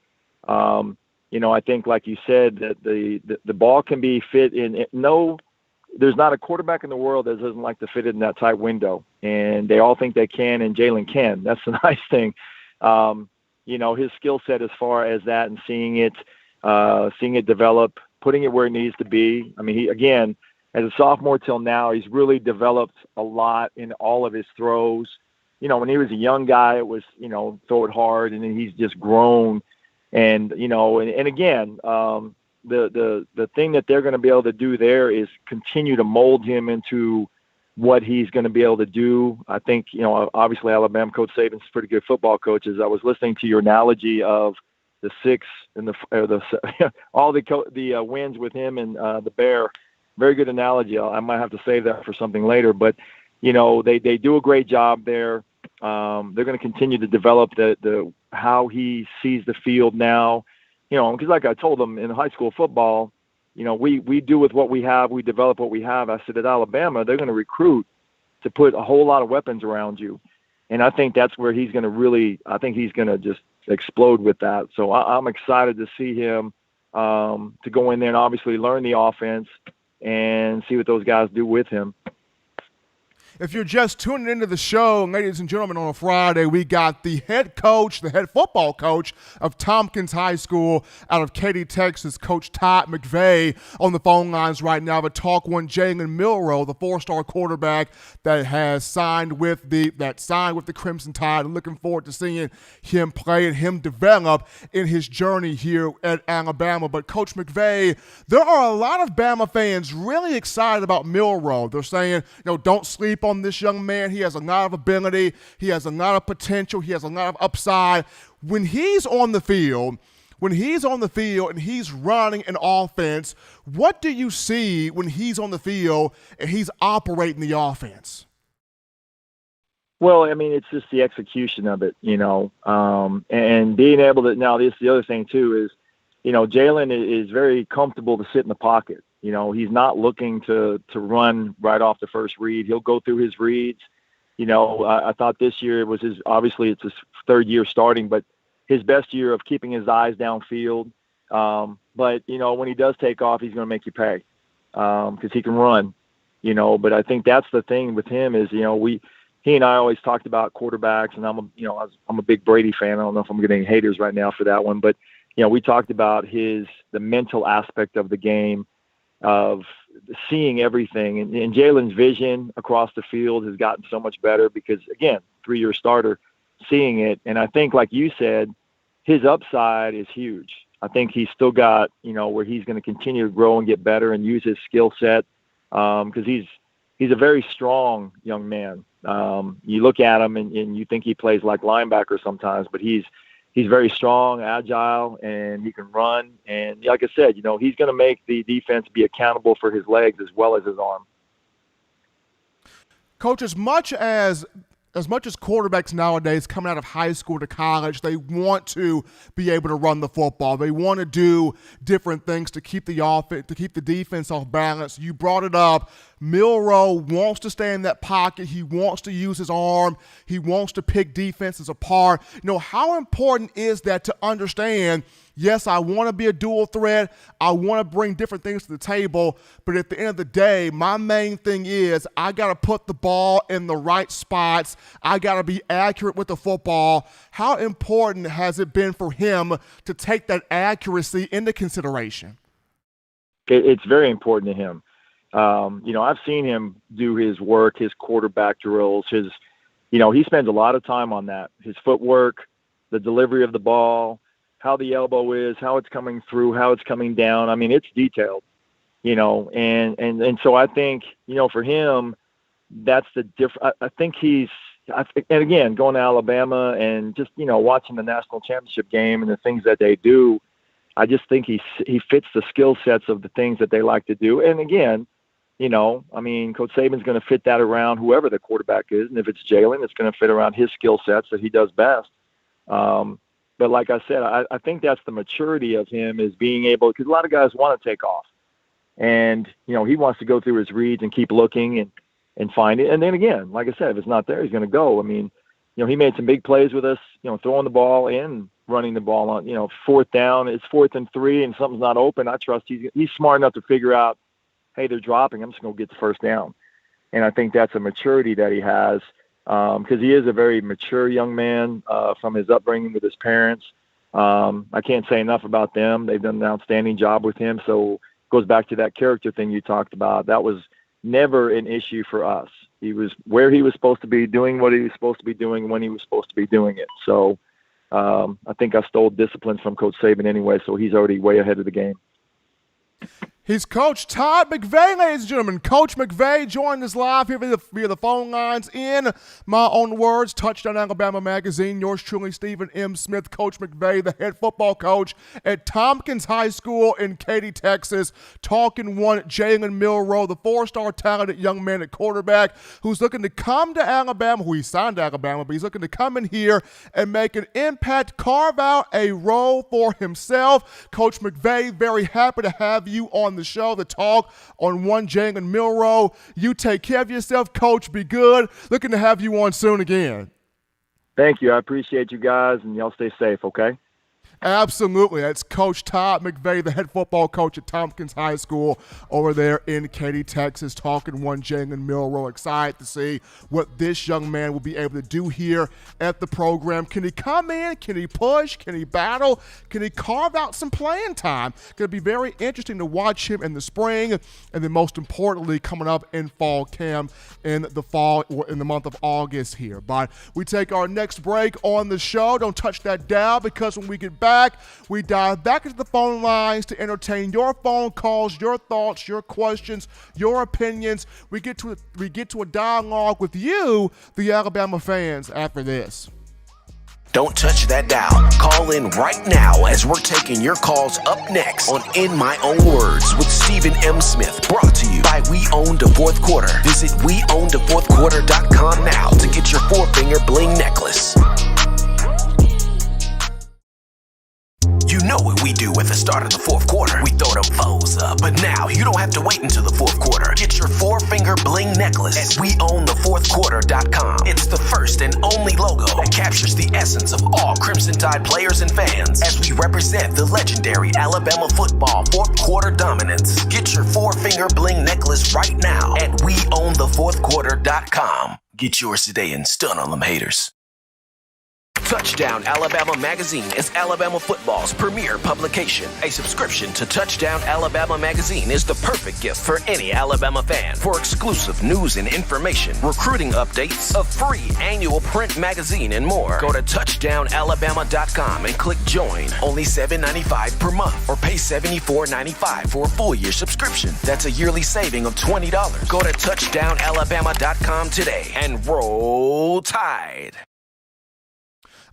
I think, like you said, that the ball can be fit in. There's not a quarterback in the world that doesn't like to fit in that tight window. And they all think they can, and Jalen can. That's the nice thing. His skill set as far as that and seeing it develop, putting it where it needs to be. I mean, he, again, as a sophomore till now, he's really developed a lot in all of his throws. When he was a young guy, it was, throw it hard, and then he's just grown. And, and again, the thing that they're going to be able to do there is continue to mold him into what he's going to be able to do. I think, obviously Alabama Coach Saban's a pretty good football coach. As I was listening to your analogy of the six and all the wins with him and the Bear, very good analogy. I might have to save that for something later, but they do a great job there. They're going to continue to develop the how he sees the field now, because like I told them in high school football, we do with what we have, we develop what we have. I said at Alabama, they're going to recruit to put a whole lot of weapons around you. And I think that's where he's going to just explode with that. So I'm excited to see him to go in there and obviously learn the offense and see what those guys do with him. If you're just tuning into the show, ladies and gentlemen, on a Friday, we got the head football coach of Tompkins High School out of Katy, Texas, Coach Todd McVay, on the phone lines right now to talk one Jalen Milroe, the 4-star quarterback that signed with the Crimson Tide, and looking forward to seeing him play and him develop in his journey here at Alabama. But Coach McVay, there are a lot of Bama fans really excited about Milroe. They're saying, don't sleep on this young man. He has a lot of ability. He has a lot of potential. He has a lot of upside. When he's on the field, when he's on the field and he's running an offense, what do you see when he's on the field and he's operating the offense? Well, I mean, it's just the execution of it, and being able to. Now, this the other thing too is, Jalen is very comfortable to sit in the pocket. He's not looking to run right off the first read. He'll go through his reads. I thought this year was obviously it's his third year starting, but his best year of keeping his eyes downfield. But when he does take off, he's going to make you pay because he can run. But I think that's the thing with him is he and I always talked about quarterbacks, and I'm a big Brady fan. I don't know if I'm getting haters right now for that one, but we talked about the mental aspect of the game, of seeing everything, and Jalen's vision across the field has gotten so much better because, again, 3-year starter, seeing it. And I think, like you said, his upside is huge. I think he's still got, where he's going to continue to grow and get better and use his skill set because he's a very strong young man. You look at him and you think he plays like linebacker sometimes, but he's very strong, agile, and he can run. And like I said, he's going to make the defense be accountable for his legs as well as his arm. Coach, as much as quarterbacks nowadays coming out of high school to college, they want to be able to run the football. They want to do different things to keep the defense off balance. You brought it up. Milroe wants to stay in that pocket. He wants to use his arm. He wants to pick defenses apart. How important is that to understand, yes, I want to be a dual threat. I want to bring different things to the table. But at the end of the day, my main thing is I got to put the ball in the right spots. I got to be accurate with the football. How important has it been for him to take that accuracy into consideration? It's very important to him. I've seen him do his work, his quarterback drills, he spends a lot of time on that. His footwork, the delivery of the ball, how the elbow is, how it's coming through, how it's coming down. I mean, it's detailed, and so I think, for him, that's the difference. I think and again, going to Alabama and just, watching the national championship game and the things that they do, I just think he fits the skill sets of the things that they like to do. And again, Coach Saban's going to fit that around whoever the quarterback is. And if it's Jalen, it's going to fit around his skill sets that he does best. But like I said, I think that's the maturity of him, is being able, because a lot of guys want to take off. And, he wants to go through his reads and keep looking and find it. And then again, like I said, if it's not there, he's going to go. I mean, he made some big plays with us, throwing the ball and running the ball on, fourth down. It's 4th and 3 and something's not open. I trust he's smart enough to figure out, hey, they're dropping. I'm just going to get the first down. And I think that's a maturity that he has because he is a very mature young man from his upbringing with his parents. I can't say enough about them. They've done an outstanding job with him. So it goes back to that character thing you talked about. That was never an issue for us. He was where he was supposed to be, doing what he was supposed to be doing when he was supposed to be doing it. So I think I stole discipline from Coach Saban anyway, so he's already way ahead of the game. He's Coach Todd McVay, ladies and gentlemen. Coach McVay joined us live here via the phone lines. In my own words, Touchdown Alabama Magazine, yours truly, Stephen M. Smith, Coach McVay, the head football coach at Tompkins High School in Katy, Texas, talking one Jalen Milroe, the 4-star talented young man at quarterback who's looking to come to Alabama, who he signed to Alabama, but he's looking to come in here and make an impact, carve out a role for himself. Coach McVay, very happy to have you on the show to talk on one Jalen Milroe. You take care of yourself, Coach. Be good. Looking to have you on soon again. Thank you. I appreciate you guys, and y'all stay safe, okay? Absolutely. That's Coach Todd McVay, the head football coach at Tompkins High School over there in Katy, Texas, talking one Jalen Milroe. Excited to see what this young man will be able to do here at the program. Can he come in? Can he push? Can he battle? Can he carve out some playing time? Going to be very interesting to watch him in the spring, and then most importantly, coming up in fall camp in the fall or in the month of August here. But we take our next break on the show. Don't touch that dial, because when we get back, we dive back into the phone lines to entertain your phone calls, your thoughts, your questions, your opinions. We get to a dialogue with you, the Alabama fans, after this. Don't touch that dial. Call in right now as we're taking your calls up next on In My Own Words with Stephen M. Smith. Brought to you by We Own the Fourth Quarter. Visit weownthefourthquarter.com now to get your four-finger bling necklace. You know what we do at the start of the fourth quarter. We throw them foes up. But now you don't have to wait until the fourth quarter. Get your four-finger bling necklace at weownthefourthquarter.com. It's the first and only logo that captures the essence of all Crimson Tide players and fans as we represent the legendary Alabama football fourth quarter dominance. Get your four-finger bling necklace right now at weownthefourthquarter.com. Get yours today and stun on them haters. Touchdown Alabama Magazine is Alabama football's premier publication. A subscription to Touchdown Alabama Magazine is the perfect gift for any Alabama fan. For exclusive news and information, recruiting updates, a free annual print magazine, and more, go to touchdownalabama.com and click join. Only $7.95 per month or pay $74.95 for a full year subscription. That's a yearly saving of $20. Go to touchdownalabama.com today and roll Tide.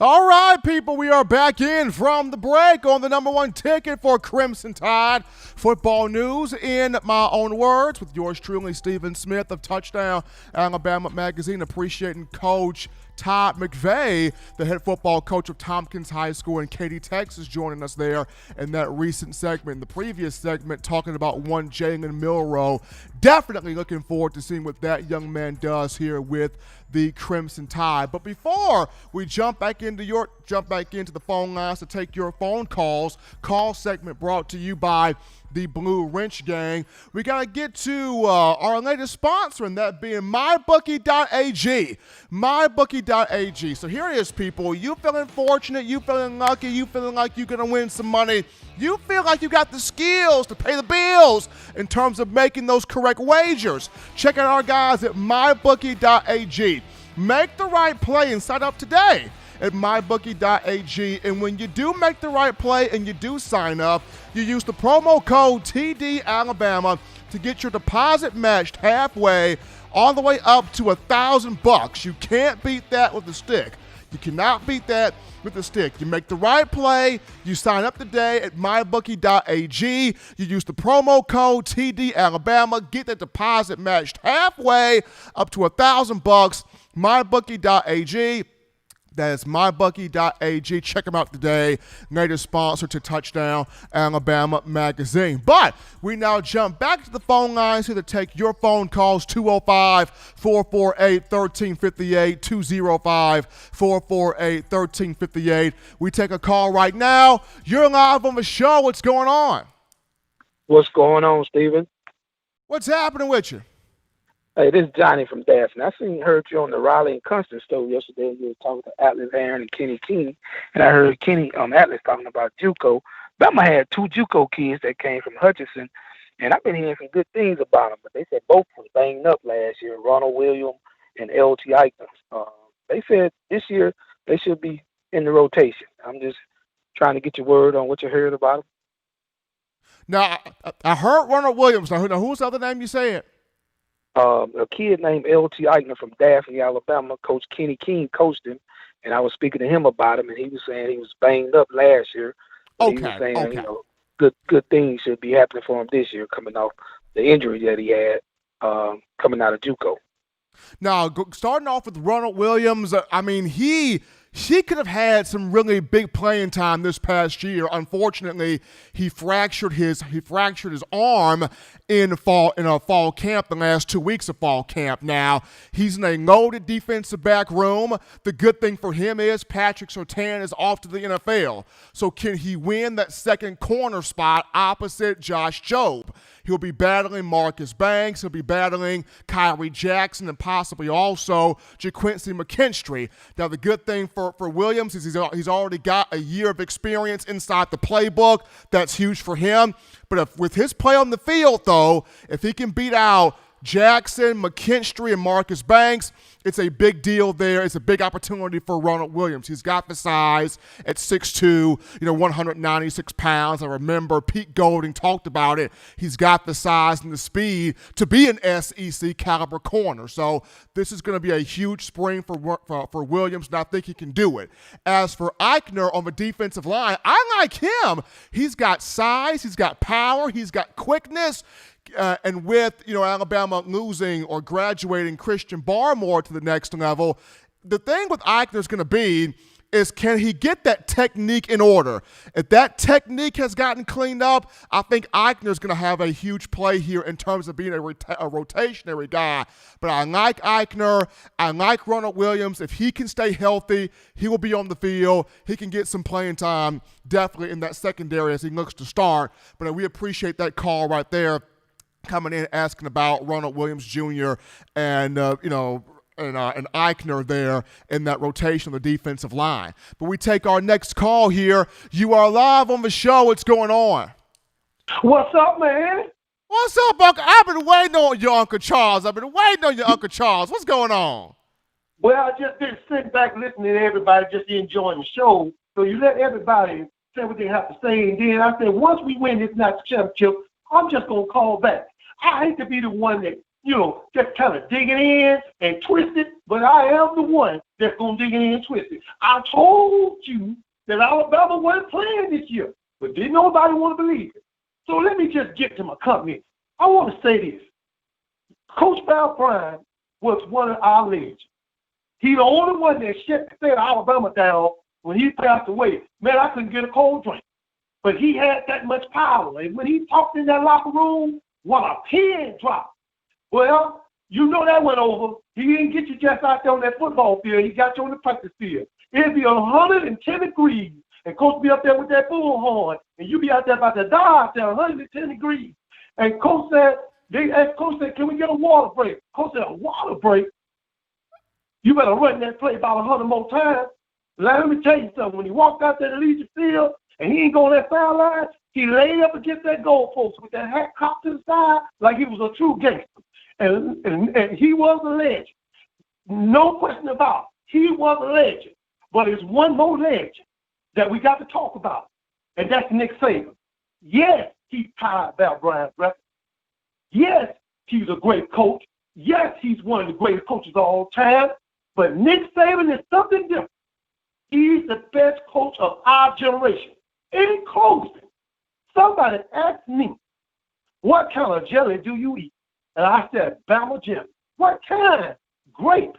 All right, people, we are back in from the break on the number one ticket for Crimson Tide football news, In My Own Words, with yours truly, Stephen Smith of Touchdown Alabama Magazine. Appreciating Coach Todd McVay, the head football coach of Tompkins High School in Katy, Texas, joining us there in that recent segment. In the previous segment, talking about one Jalen Milroe. Definitely looking forward to seeing what that young man does here with the Crimson Tide. But before we jump back into the phone lines to take your phone calls, call segment brought to you by the Blue Wrench Gang, we got to get to our latest sponsor, and that being MyBookie.ag. MyBookie.ag. So here it is, people. You feeling fortunate, you feeling lucky, you feeling like you're going to win some money, you feel like you got the skills to pay the bills in terms of making those correct wagers. Check out our guys at MyBookie.ag. Make the right play and sign up today at MyBookie.ag. And when you do make the right play and you do sign up, you use the promo code TDAlabama to get your deposit matched halfway, all the way up to $1,000. You can't beat that with a stick. You cannot beat that with a stick. You make the right play, you sign up today at MyBookie.ag, you use the promo code TDAlabama, get that deposit matched halfway up to $1,000. MyBookie.ag. That is MyBookie.ag. Check them out today. Latest sponsor to Touchdown Alabama Magazine. But we now jump back to the phone lines here to take your phone calls. 205-448-1358. 205-448-1358. We take a call right now. You're live on the show. What's going on? What's going on, Steven? What's happening with you? Hey, this is Johnny from Daphne. I heard you on the Raleigh and Constance show yesterday. You were talking to Atlas Aaron and Kenny King, and I heard Kenny Atlas talking about JUCO. Bama had two JUCO kids that came from Hutchinson, and I've been hearing some good things about them. But they said both was banged up last year, Ronald Williams and L.T. Eichner. They said this year they should be in the rotation. I'm just trying to get your word on what you heard about them. Now, I heard Ronald Williams. Now, who's the other name you said? A kid named L.T. Eichner from Daphne, Alabama. Coach Kenny King coached him, and I was speaking to him about him, and he was saying he was banged up last year. He was saying, you know, good things should be happening for him this year, coming off the injury that he had coming out of JUCO. Now, starting off with Ronald Williams, I mean, he could have had some really big playing time this past year. Unfortunately, he fractured his arm in a fall camp, the last 2 weeks of fall camp. Now, he's in a loaded defensive back room. The good thing for him is Patrick Surtain is off to the NFL. So can he win that second corner spot opposite Josh Jobe? He'll be battling Marcus Banks. He'll be battling Kyrie Jackson and possibly also JaQuincy McKinstry. Now, the good thing for Williams is he's already got a year of experience inside the playbook. That's huge for him. But with his play on the field, though, if he can beat out Jackson, McKinstry, and Marcus Banks. It's a big deal there. It's a big opportunity for Ronald Williams. He's got the size at 6'2", 196 pounds. I remember Pete Golding talked about it. He's got the size and the speed to be an SEC caliber corner. So this is going to be a huge spring for Williams, and I think he can do it. As for Eichner on the defensive line, I like him. He's got size, he's got power, he's got quickness. And with, Alabama losing or graduating Christian Barmore to the next level, the thing with Eichner is going to be is, can he get that technique in order? If that technique has gotten cleaned up, I think Eichner is going to have a huge play here in terms of being a rotationary guy. But I like Eichner. I like Ronald Williams. If he can stay healthy, he will be on the field. He can get some playing time definitely in that secondary as he looks to start. But we appreciate that call right there, coming in asking about Ronald Williams Jr. and Eichner there in that rotation of the defensive line. But we take our next call here. You are live on the show. What's going on? What's up, man? What's up, Uncle? I've been waiting on your Uncle Charles. What's going on? Well, I just been sitting back listening to everybody, just enjoying the show. So you let everybody say what they have to say, and then I said, once we win this national championship, I'm just going to call back. I hate to be the one that, just kind of digging in and twist it, but I am the one that's going to dig in and twist it. I told you that Alabama wasn't playing this year, but didn't nobody want to believe it. So let me just get to my company. I want to say this. Coach Bryant was one of our legends. He's the only one that shut the state of Alabama down when he passed away. Man, I couldn't get a cold drink. But he had that much power. And when he talked in that locker room, what a pin drop. Well, that went over. He didn't get you just out there on that football field. He got you on the practice field. It'd be 110 degrees, and Coach be up there with that bullhorn, and you be out there about to die out there, 110 degrees. And Coach said, can we get a water break? Coach said, a water break? You better run that play about 100 more times. Let me tell you something. When he walked out there to Legion Field, and he ain't going that foul line, he laid up against that goalpost with that hat cocked to the side like he was a true gangster. And he was a legend. No question about it. He was a legend. But there's one more legend that we got to talk about, and that's Nick Saban. Yes, he tied Val Bryant's record. Yes, he's a great coach. Yes, he's one of the greatest coaches of all time. But Nick Saban is something different. He's the best coach of our generation. In closing, somebody asked me, what kind of jelly do you eat? And I said, Bama jelly. What kind? Grape.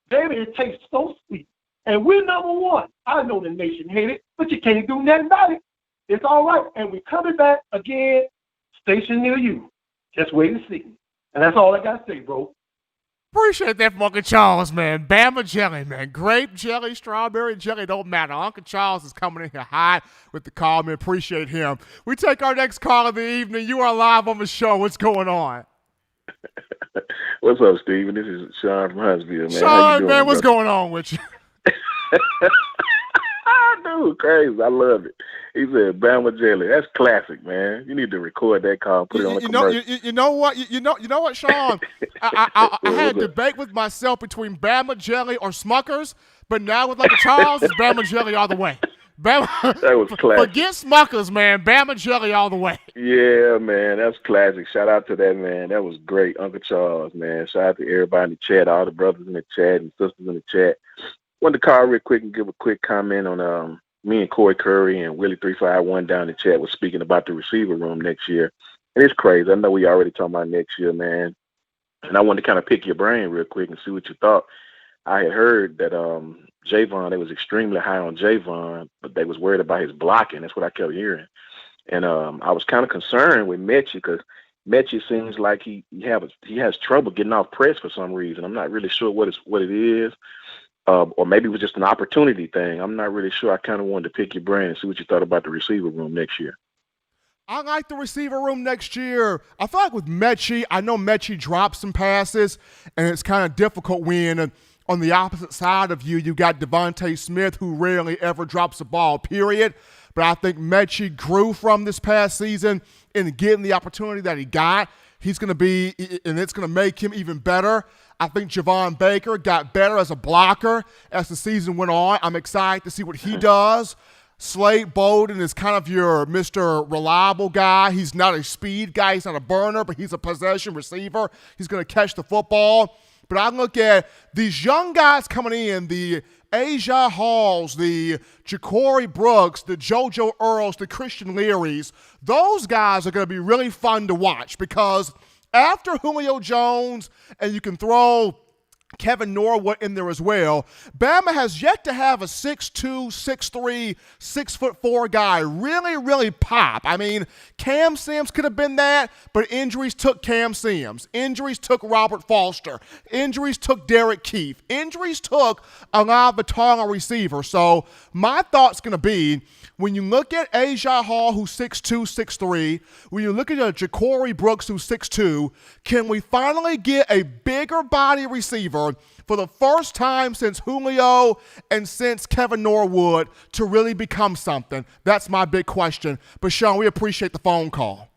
Baby, it tastes so sweet. And we're number one. I know the nation hate it, but you can't do nothing about it. It's all right. And we're coming back again, station near you. Just wait and see. And that's all I got to say, bro. Appreciate that from Uncle Charles, man. Bama jelly, man. Grape jelly, strawberry jelly, don't matter. Uncle Charles is coming in here hot with the call, man. Appreciate him. We take our next call of the evening. You are live on the show. What's going on? What's up, Steven? This is Sean from Huntsville, man. Sean, how you doing, man, what's brother? going on with you? Dude, crazy. I love it. He said, Bama jelly. That's classic, man. You need to record that call, put it on the commercial. You know what, Sean? I had a debate with myself between Bama jelly or Smuckers, but now with Uncle Charles, it's Bama jelly all the way. Bama, that was classic. Forget Smuckers, man. Bama jelly all the way. Yeah, man. That's classic. Shout out to that, man. That was great. Uncle Charles, man. Shout out to everybody in the chat, all the brothers in the chat and sisters in the chat. Wanted to call real quick and give a quick comment on me and Corey Curry and Willie 351 down in the chat was speaking about the receiver room next year. And it's crazy. I know we already talking about next year, man. And I wanted to kind of pick your brain real quick and see what you thought. I had heard that Javon, they was extremely high on Javon, but they was worried about his blocking. That's what I kept hearing. And I was kind of concerned with Mechie because Mechie seems like he has trouble getting off press for some reason. I'm not really sure what it is. Or maybe it was just an opportunity thing. I'm not really sure. I kind of wanted to pick your brain and see what you thought about the receiver room next year. I like the receiver room next year. I feel like with Mechie, I know Mechie drops some passes, and it's kind of difficult when on the opposite side of you got Devontae Smith, who rarely ever drops the ball, period. But I think Mechie grew from this past season in getting the opportunity that he got. He's going to be, and it's going to make him even better. I think Javon Baker got better as a blocker as the season went on. I'm excited to see what he does. Slade Bolden is kind of your Mr. Reliable guy. He's not a speed guy. He's not a burner, but he's a possession receiver. He's going to catch the football. But I look at these young guys coming in, the Asia Halls, the Ja'Cory Brooks, the JoJo Earls, the Christian Learys. Those guys are going to be really fun to watch because after Julio Jones, and you can throw Kevin Norwood in there as well, Bama has yet to have a 6'2", 6'3", 6'4" guy really, really pop. I mean, Cam Sims could have been that, but injuries took Cam Sims. Injuries took Robert Foster. Injuries took Derek Keefe. Injuries took a lot of the taller receivers. So my thought's going to be, when you look at Asia Hall, who's 6'2", 6'3", when you look at Ja'Cory Brooks, who's 6'2", can we finally get a bigger body receiver for the first time since Julio and since Kevin Norwood to really become something? That's my big question. But, Sean, we appreciate the phone call.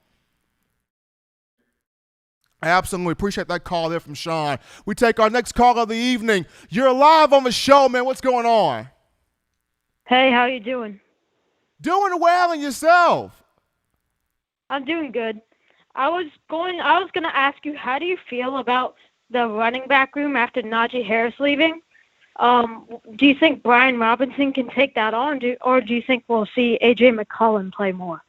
I absolutely appreciate that call there from Sean. We take our next call of the evening. You're live on the show, man. What's going on? Hey, how you doing? Doing well, and yourself? I'm doing good. I was going to ask you, how do you feel about the running back room after Najee Harris leaving? Do you think Brian Robinson can take that on, or do you think we'll see A.J. McCollum play more?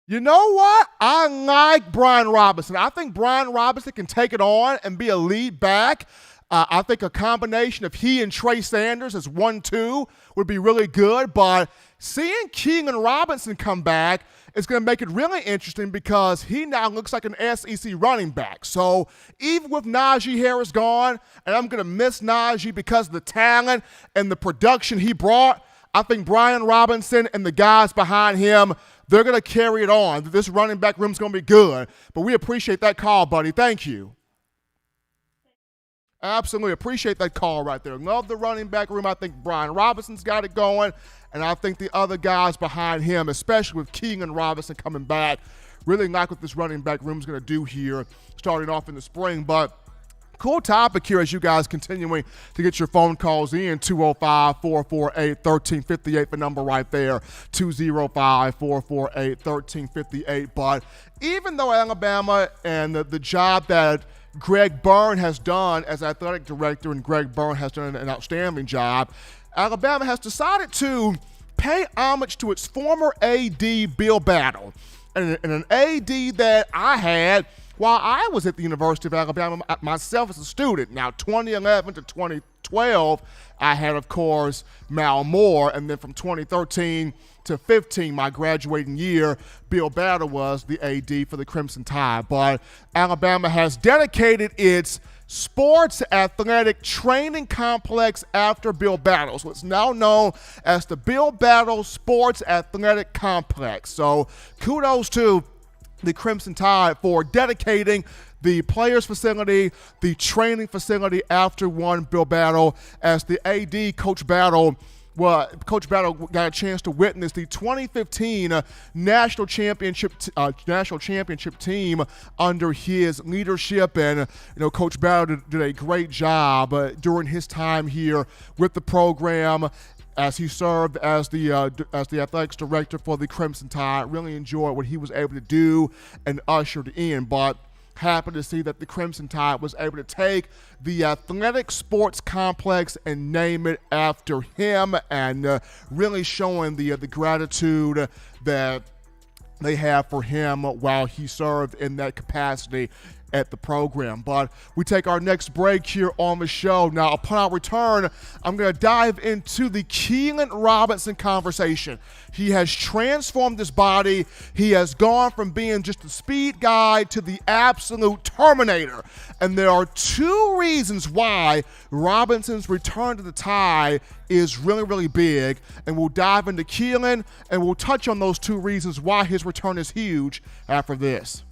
You know what? I like Brian Robinson. I think Brian Robinson can take it on and be a lead back. I think a combination of he and Trey Sanders as 1-2 would be really good. But seeing Keilan Robinson come back is going to make it really interesting because he now looks like an SEC running back. So even with Najee Harris gone, and I'm going to miss Najee because of the talent and the production he brought, I think Brian Robinson and the guys behind him, they're going to carry it on. This running back room's going to be good. But we appreciate that call, buddy. Thank you. Absolutely appreciate that call right there. Love the running back room. I think Brian Robinson's got it going, and I think the other guys behind him, especially with Keilan Robinson coming back, really like what this running back room's going to do here starting off in the spring. But cool topic here as you guys continuing to get your phone calls in. 205-448-1358, the number right there, 205-448-1358. But even though Alabama and the job that Greg Byrne has done as athletic director, and Greg Byrne has done an outstanding job, Alabama has decided to pay homage to its former AD, Bill Battle, and an AD that I had while I was at the University of Alabama myself as a student. Now, 2011 to 2012, I had, of course, Mal Moore, and then from 2013 to 15, my graduating year, Bill Battle was the AD for the Crimson Tide. But Alabama has dedicated its sports athletic training complex after Bill Battle. So it's now known as the Bill Battle Sports Athletic Complex. So kudos to the Crimson Tide for dedicating the players' facility, the training facility after one Bill Battle. As the AD, Coach Battle got a chance to witness the 2015 national championship team under his leadership, and Coach Battle did a great job during his time here with the program, as he served as the athletics director for the Crimson Tide. Really enjoyed what he was able to do and ushered in. But happy to see that the Crimson Tide was able to take the athletic sports complex and name it after him, and really showing the gratitude that they have for him while he served in that capacity at the program. But we take our next break here on the show. Now, upon our return, I'm going to dive into the Keilan Robinson conversation. He has transformed his body. He has gone from being just a speed guy to the absolute Terminator. And there are two reasons why Robinson's return to the Tide is really, really big. And we'll dive into Keilan, and we'll touch on those two reasons why his return is huge after this.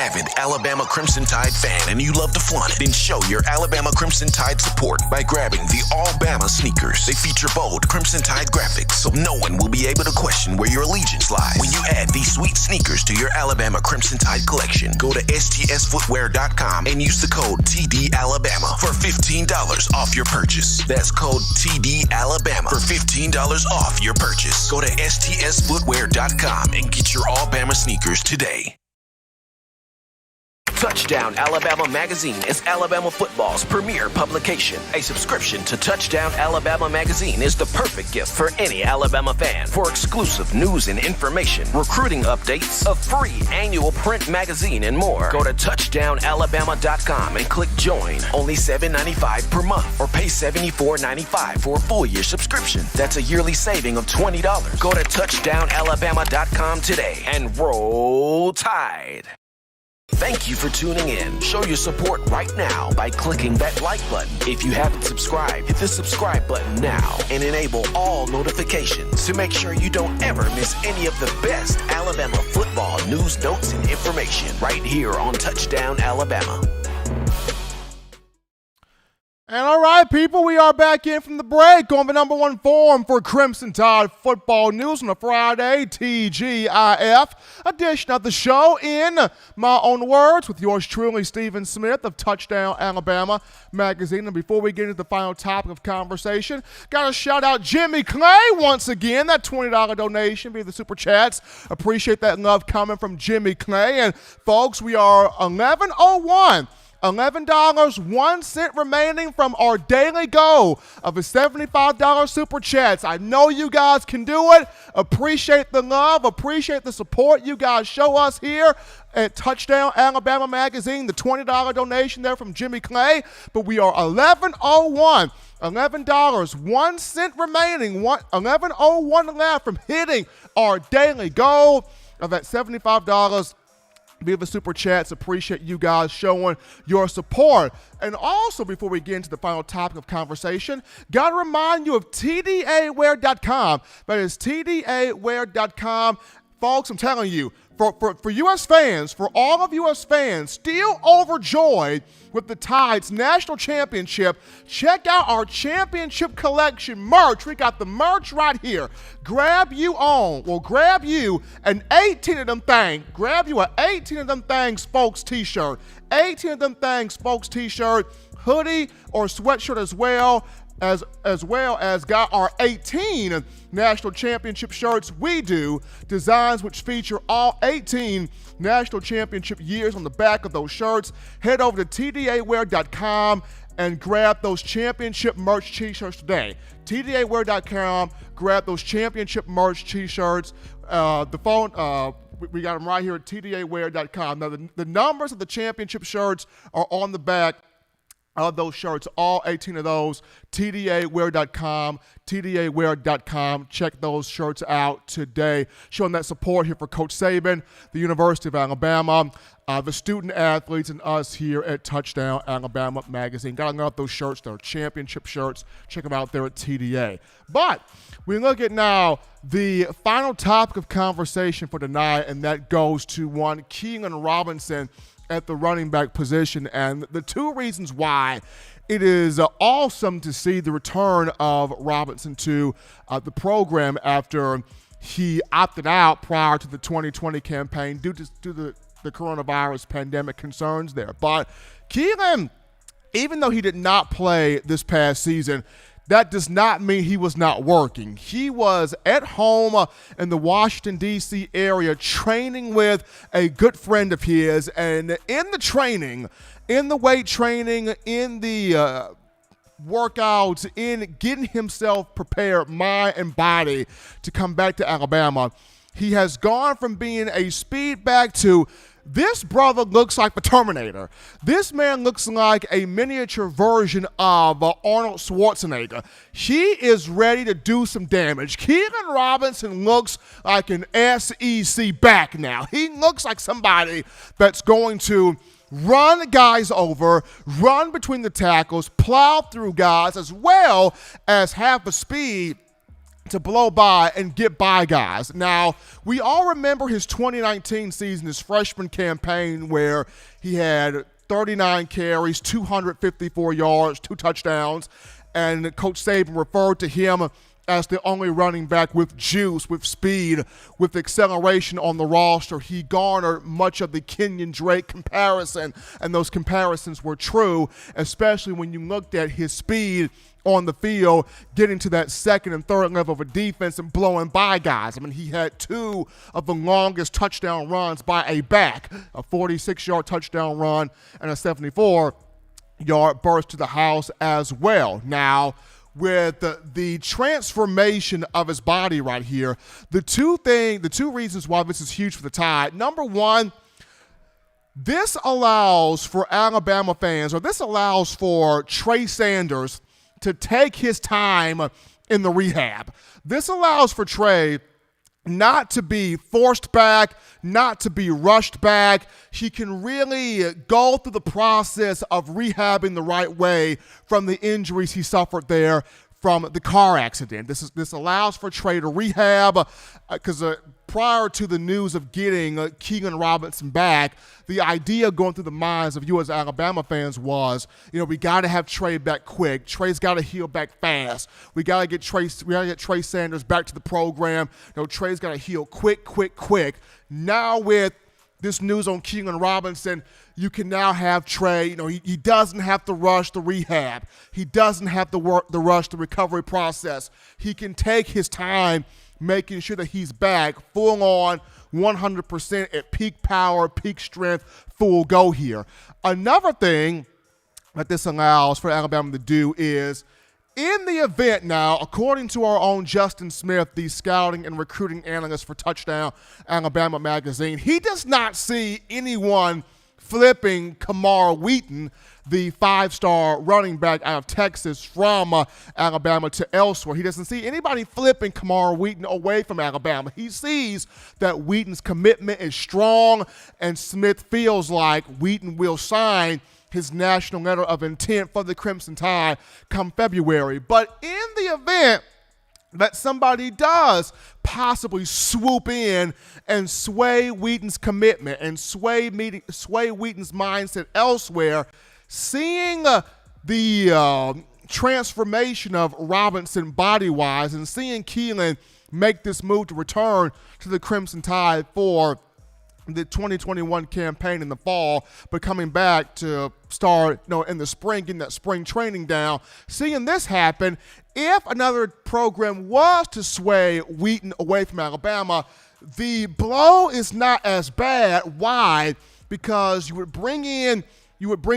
avid Alabama Crimson Tide fan and you love to flaunt it, then show your Alabama Crimson Tide support by grabbing the All Bama sneakers. They feature bold Crimson Tide graphics, so no one will be able to question where your allegiance lies. When you add these sweet sneakers to your Alabama Crimson Tide collection, go to stsfootwear.com and use the code TDAlabama for $15 off your purchase. That's code TDAlabama for $15 off your purchase. Go to stsfootwear.com and get your All Bama sneakers today. Touchdown Alabama Magazine is Alabama football's premier publication. A subscription to Touchdown Alabama Magazine is the perfect gift for any Alabama fan. For exclusive news and information, recruiting updates, a free annual print magazine, and more, go to touchdownalabama.com and click join. Only $7.95 per month, or pay $74.95 for a full year subscription. That's a yearly saving of $20. Go to touchdownalabama.com today and roll Tide. Thank you for tuning in. Show your support right now by clicking that like button. If you haven't subscribed, hit the subscribe button now and enable all notifications to make sure you don't ever miss any of the best Alabama football news, notes, and information right here on Touchdown Alabama. And all right, people, we are back in from the break on the number one forum for Crimson Tide football news on a Friday, TGIF edition of the show, in my own words, with yours truly, Stephen Smith of Touchdown Alabama Magazine. And before we get into the final topic of conversation, got to shout out Jimmy Clay once again, that $20 donation via the Super Chats. Appreciate that love coming from Jimmy Clay. And folks, we are 11:01. $11.01 remaining from our daily goal of a $75 Super Chats. I know you guys can do it. Appreciate the love. Appreciate the support you guys show us here at Touchdown Alabama Magazine. The $20 donation there from Jimmy Clay. But we are 11:01. $11.01 remaining. 11:01 left from hitting our daily goal of that $75 via the Super Chats. Appreciate you guys showing your support. And also, before we get into the final topic of conversation, got to remind you of TDAwear.com. That is TDAwear.com. Folks, I'm telling you, for U.S. fans, for all of U.S. fans still overjoyed with the Tide's national championship, check out our championship collection merch. We got the merch right here. Grab you an 18 of them things. Grab you an 18 of them things folks t-shirt. 18 of them things folks t-shirt, hoodie or sweatshirt as well as got our 18 national championship shirts. We do designs which feature all 18 national championship years on the back of those shirts. Head over to tdawear.com and grab those championship merch t-shirts today. tdawear.com, grab those championship merch t-shirts. We got them right here at tdawear.com. Now, the numbers of the championship shirts are on the back of those shirts, all 18 of those. tdawear.com, tdawear.com. Check those shirts out today. Showing that support here for Coach Saban, the University of Alabama, the student athletes, and us here at Touchdown Alabama Magazine. Got to love those shirts. They're championship shirts. Check them out there at TDA. But we look at now the final topic of conversation for tonight, and that goes to one Keilan Robinson at the running back position, and the two reasons why it is awesome to see the return of Robinson to the program after he opted out prior to the 2020 campaign due to the coronavirus pandemic concerns there. But Keilan, even though he did not play this past season, that does not mean he was not working. He was at home in the Washington, D.C. area training with a good friend of his. And in the training, in the weight training, in the workouts, in getting himself prepared, mind and body, to come back to Alabama, he has gone from being a speed back to this brother looks like the Terminator. This man looks like a miniature version of Arnold Schwarzenegger. He is ready to do some damage. Keilan Robinson looks like an SEC back now. He looks like somebody that's going to run guys over, run between the tackles, plow through guys, as well as have the speed to blow by and get by guys. Now, we all remember his 2019 season, his freshman campaign, where he had 39 carries, 254 yards, 2 touchdowns, and Coach Saban referred to him as the only running back with juice, with speed, with acceleration on the roster. He garnered much of the Kenyon Drake comparison, and those comparisons were true, especially when you looked at his speed on the field, getting to that second and third level of a defense and blowing by guys. I mean, he had 2 of the longest touchdown runs by a back, a 46-yard touchdown run and a 74-yard burst to the house as well. Now, with the transformation of his body right here, the two reasons why this is huge for the Tide. Number one, this allows for Alabama fans, or this allows for Trey Sanders to take his time in the rehab. This allows for Trey not to be forced back, not to be rushed back. He can really go through the process of rehabbing the right way from the injuries he suffered there from the car accident. This allows for Trey to rehab because prior to the news of getting Keilan Robinson back, the idea going through the minds of you as Alabama fans was, we got to have Trey back quick. Trey's got to heal back fast. We got to get Trey Sanders back to the program. Trey's got to heal quick. Now with this news on Keilan Robinson, you can now have Trey. He doesn't have to rush the rehab. He doesn't have to rush the recovery process. He can take his time making sure that he's back full on 100% at peak power, peak strength, full go here. Another thing that this allows for Alabama to do is, in the event now, according to our own Justin Smith, the scouting and recruiting analyst for Touchdown Alabama magazine, he does not see anyone flipping Kamar Wheaton, the 5-star running back out of Texas from Alabama to elsewhere. He doesn't see anybody flipping Kamar Wheaton away from Alabama. He sees that Wheaton's commitment is strong, and Smith feels like Wheaton will sign his national letter of intent for the Crimson Tide come February. But in the event that somebody does possibly swoop in and sway Wheaton's commitment and sway Wheaton's mindset elsewhere, seeing the transformation of Robinson body-wise and seeing Keilan make this move to return to the Crimson Tide for the 2021 campaign in the fall, but coming back to start in the spring, getting that spring training down, seeing this happen, if another program was to sway Wheaton away from Alabama, the blow is not as bad. Why? Because you would bring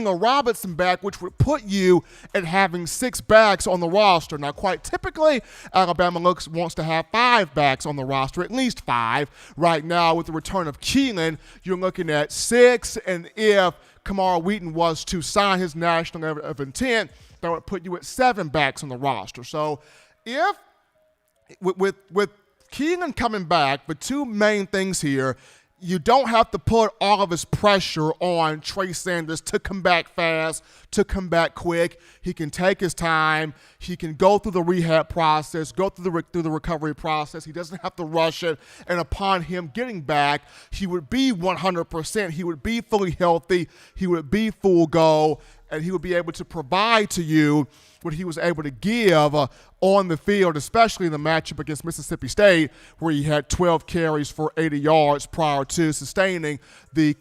a Robinson back, which would put you at having 6 backs on the roster. Now, quite typically, Alabama wants to have 5 backs on the roster, at least 5. Right now, with the return of Keilan, you're looking at 6, and if Kamar Wheaton was to sign his national letter of intent, that would put you at 7 backs on the roster. So, if with Keilan coming back, the 2 main things here, you don't have to put all of his pressure on Trey Sanders to come back fast, to come back quick. He can take his time. He can go through the rehab process, go through the recovery process. He doesn't have to rush it. And upon him getting back, he would be 100%. He would be fully healthy. He would be full go, and he would be able to provide to you what he was able to give on the field, especially in the matchup against Mississippi State, where he had 12 carries for 80 yards prior to sustaining the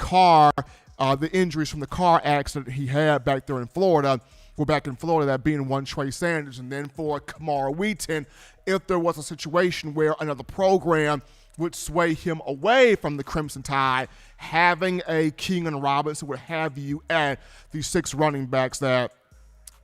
injuries from the car accident he had back there in Florida. We're back in Florida, that being one Trey Sanders. And then for Kamar Wheaton, if there was a situation where another program would sway him away from the Crimson Tide, having a Keilan Robinson would have you at the 6 running backs that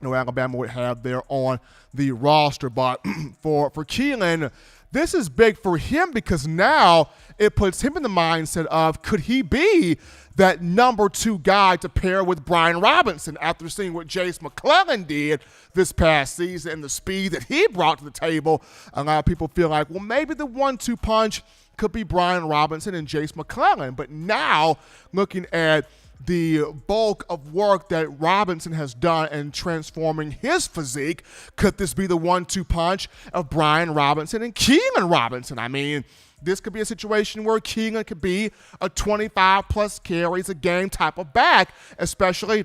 Alabama would have there on the roster. But for Keilan, this is big for him because now it puts him in the mindset of, could he be that number 2 guy to pair with Bryant Robinson after seeing what Jace McClellan did this past season and the speed that he brought to the table? A lot of people feel like, well, maybe the 1-2 punch could be Bryant Robinson and Jace McClellan. But now, looking at the bulk of work that Robinson has done in transforming his physique. Could this be the 1-2 punch of Brian Robinson and Keilan Robinson? I mean, this could be a situation where Keilan could be a 25-plus carries a game type of back, especially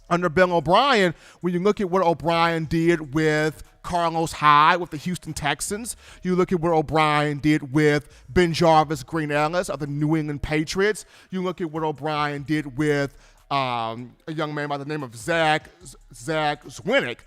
under Bill O'Brien. When you look at what O'Brien did with Carlos Hyde with the Houston Texans, you look at what O'Brien did with Ben Jarvis Green Ellis of the New England Patriots, you look at what O'Brien did with a young man by the name of Zach Zwinnick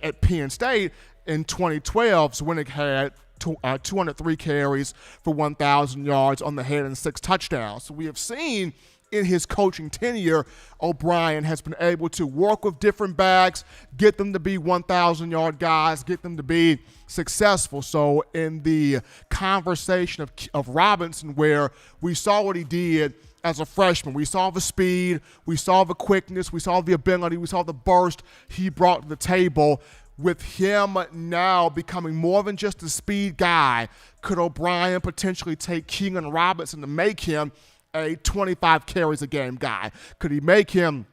at Penn State in 2012. Zwinnick had 203 carries for 1,000 yards on the head and 6 touchdowns. So we have seen in his coaching tenure, O'Brien has been able to work with different backs, get them to be 1,000-yard guys, get them to be successful. So in the conversation of Robinson, where we saw what he did as a freshman, we saw the speed, we saw the quickness, we saw the ability, we saw the burst he brought to the table. With him now becoming more than just a speed guy, could O'Brien potentially take Keilan Robinson to make him a 25 carries a game guy? Could he make him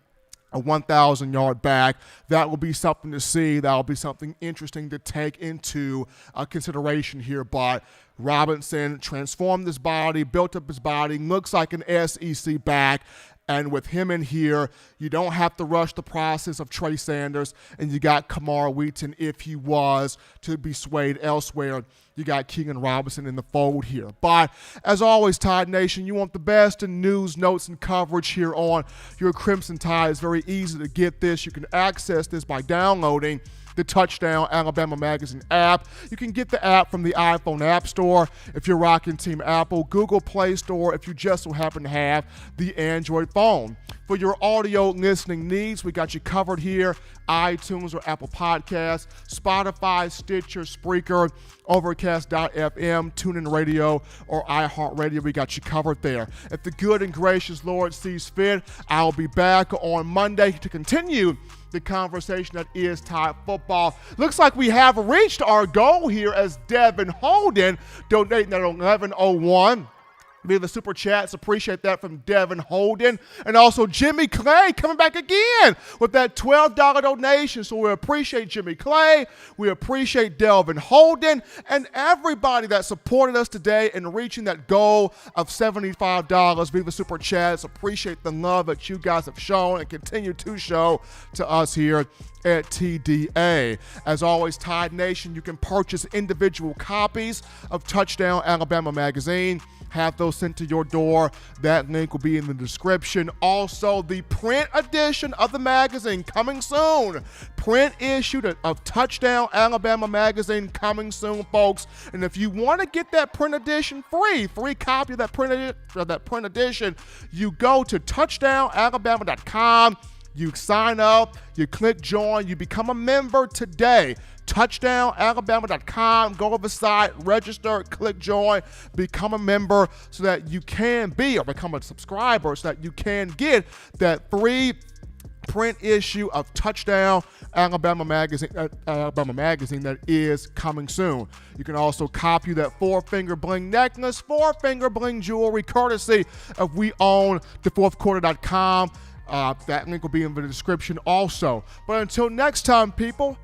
a 1,000-yard back? That will be something to see. That will be something interesting to take into consideration here. But Robinson transformed his body, built up his body, looks like an SEC back. And with him in here, you don't have to rush the process of Trey Sanders, and you got Kamar Wheaton if he was to be swayed elsewhere. You got Keilan Robinson in the fold here. But as always, Tide Nation, you want the best in news, notes, and coverage here on your Crimson Tide. It's very easy to get this. You can access this by downloading the Touchdown Alabama Magazine app. You can get the app from the iPhone App Store if you're rocking Team Apple, Google Play Store if you just so happen to have the Android phone. For your audio listening needs, we got you covered here. iTunes or Apple Podcasts, Spotify, Stitcher, Spreaker, Overcast.fm, TuneIn Radio, or iHeartRadio. We got you covered there. If the good and gracious Lord sees fit, I'll be back on Monday to continue the conversation that is Tide football. Looks like we have reached our goal here as Devin Holden donating at 11:01 via the Super Chats. Appreciate that from Devin Holden. And also Jimmy Clay coming back again with that $12 donation. So we appreciate Jimmy Clay. We appreciate Devin Holden and everybody that supported us today in reaching that goal of $75 via the Super Chats. Appreciate the love that you guys have shown and continue to show to us here at TDA. As always, Tide Nation, you can purchase individual copies of Touchdown Alabama Magazine. Have those sent to your door. That link will be in the description. Also, the print edition of the magazine coming soon. Print issue of Touchdown Alabama Magazine coming soon, folks. And if you want to get that print edition free copy of that print edition, you go to touchdownalabama.com. You sign up, you click join, you become a member today. touchdownalabama.com, go to the site, register, click join, become a member so that you can be, or become a subscriber so that you can get that free print issue of Touchdown Alabama Magazine that is coming soon. You can also copy that 4-finger bling necklace, 4-finger bling jewelry, courtesy of WeOwnTheFourthQuarter.com. That link will be in the description also. But until next time, people,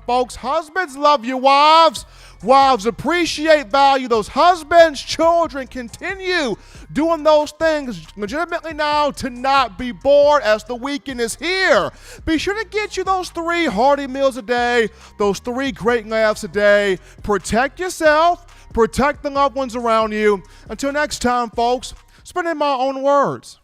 folks, husbands love your wives. Wives appreciate, value those husbands. Children continue doing those things legitimately now to not be bored as the weekend is here. Be sure to get you those 3 hearty meals a day, those 3 great laughs a day. Protect yourself, protect the loved ones around you. Until next time, folks, spend in my own words.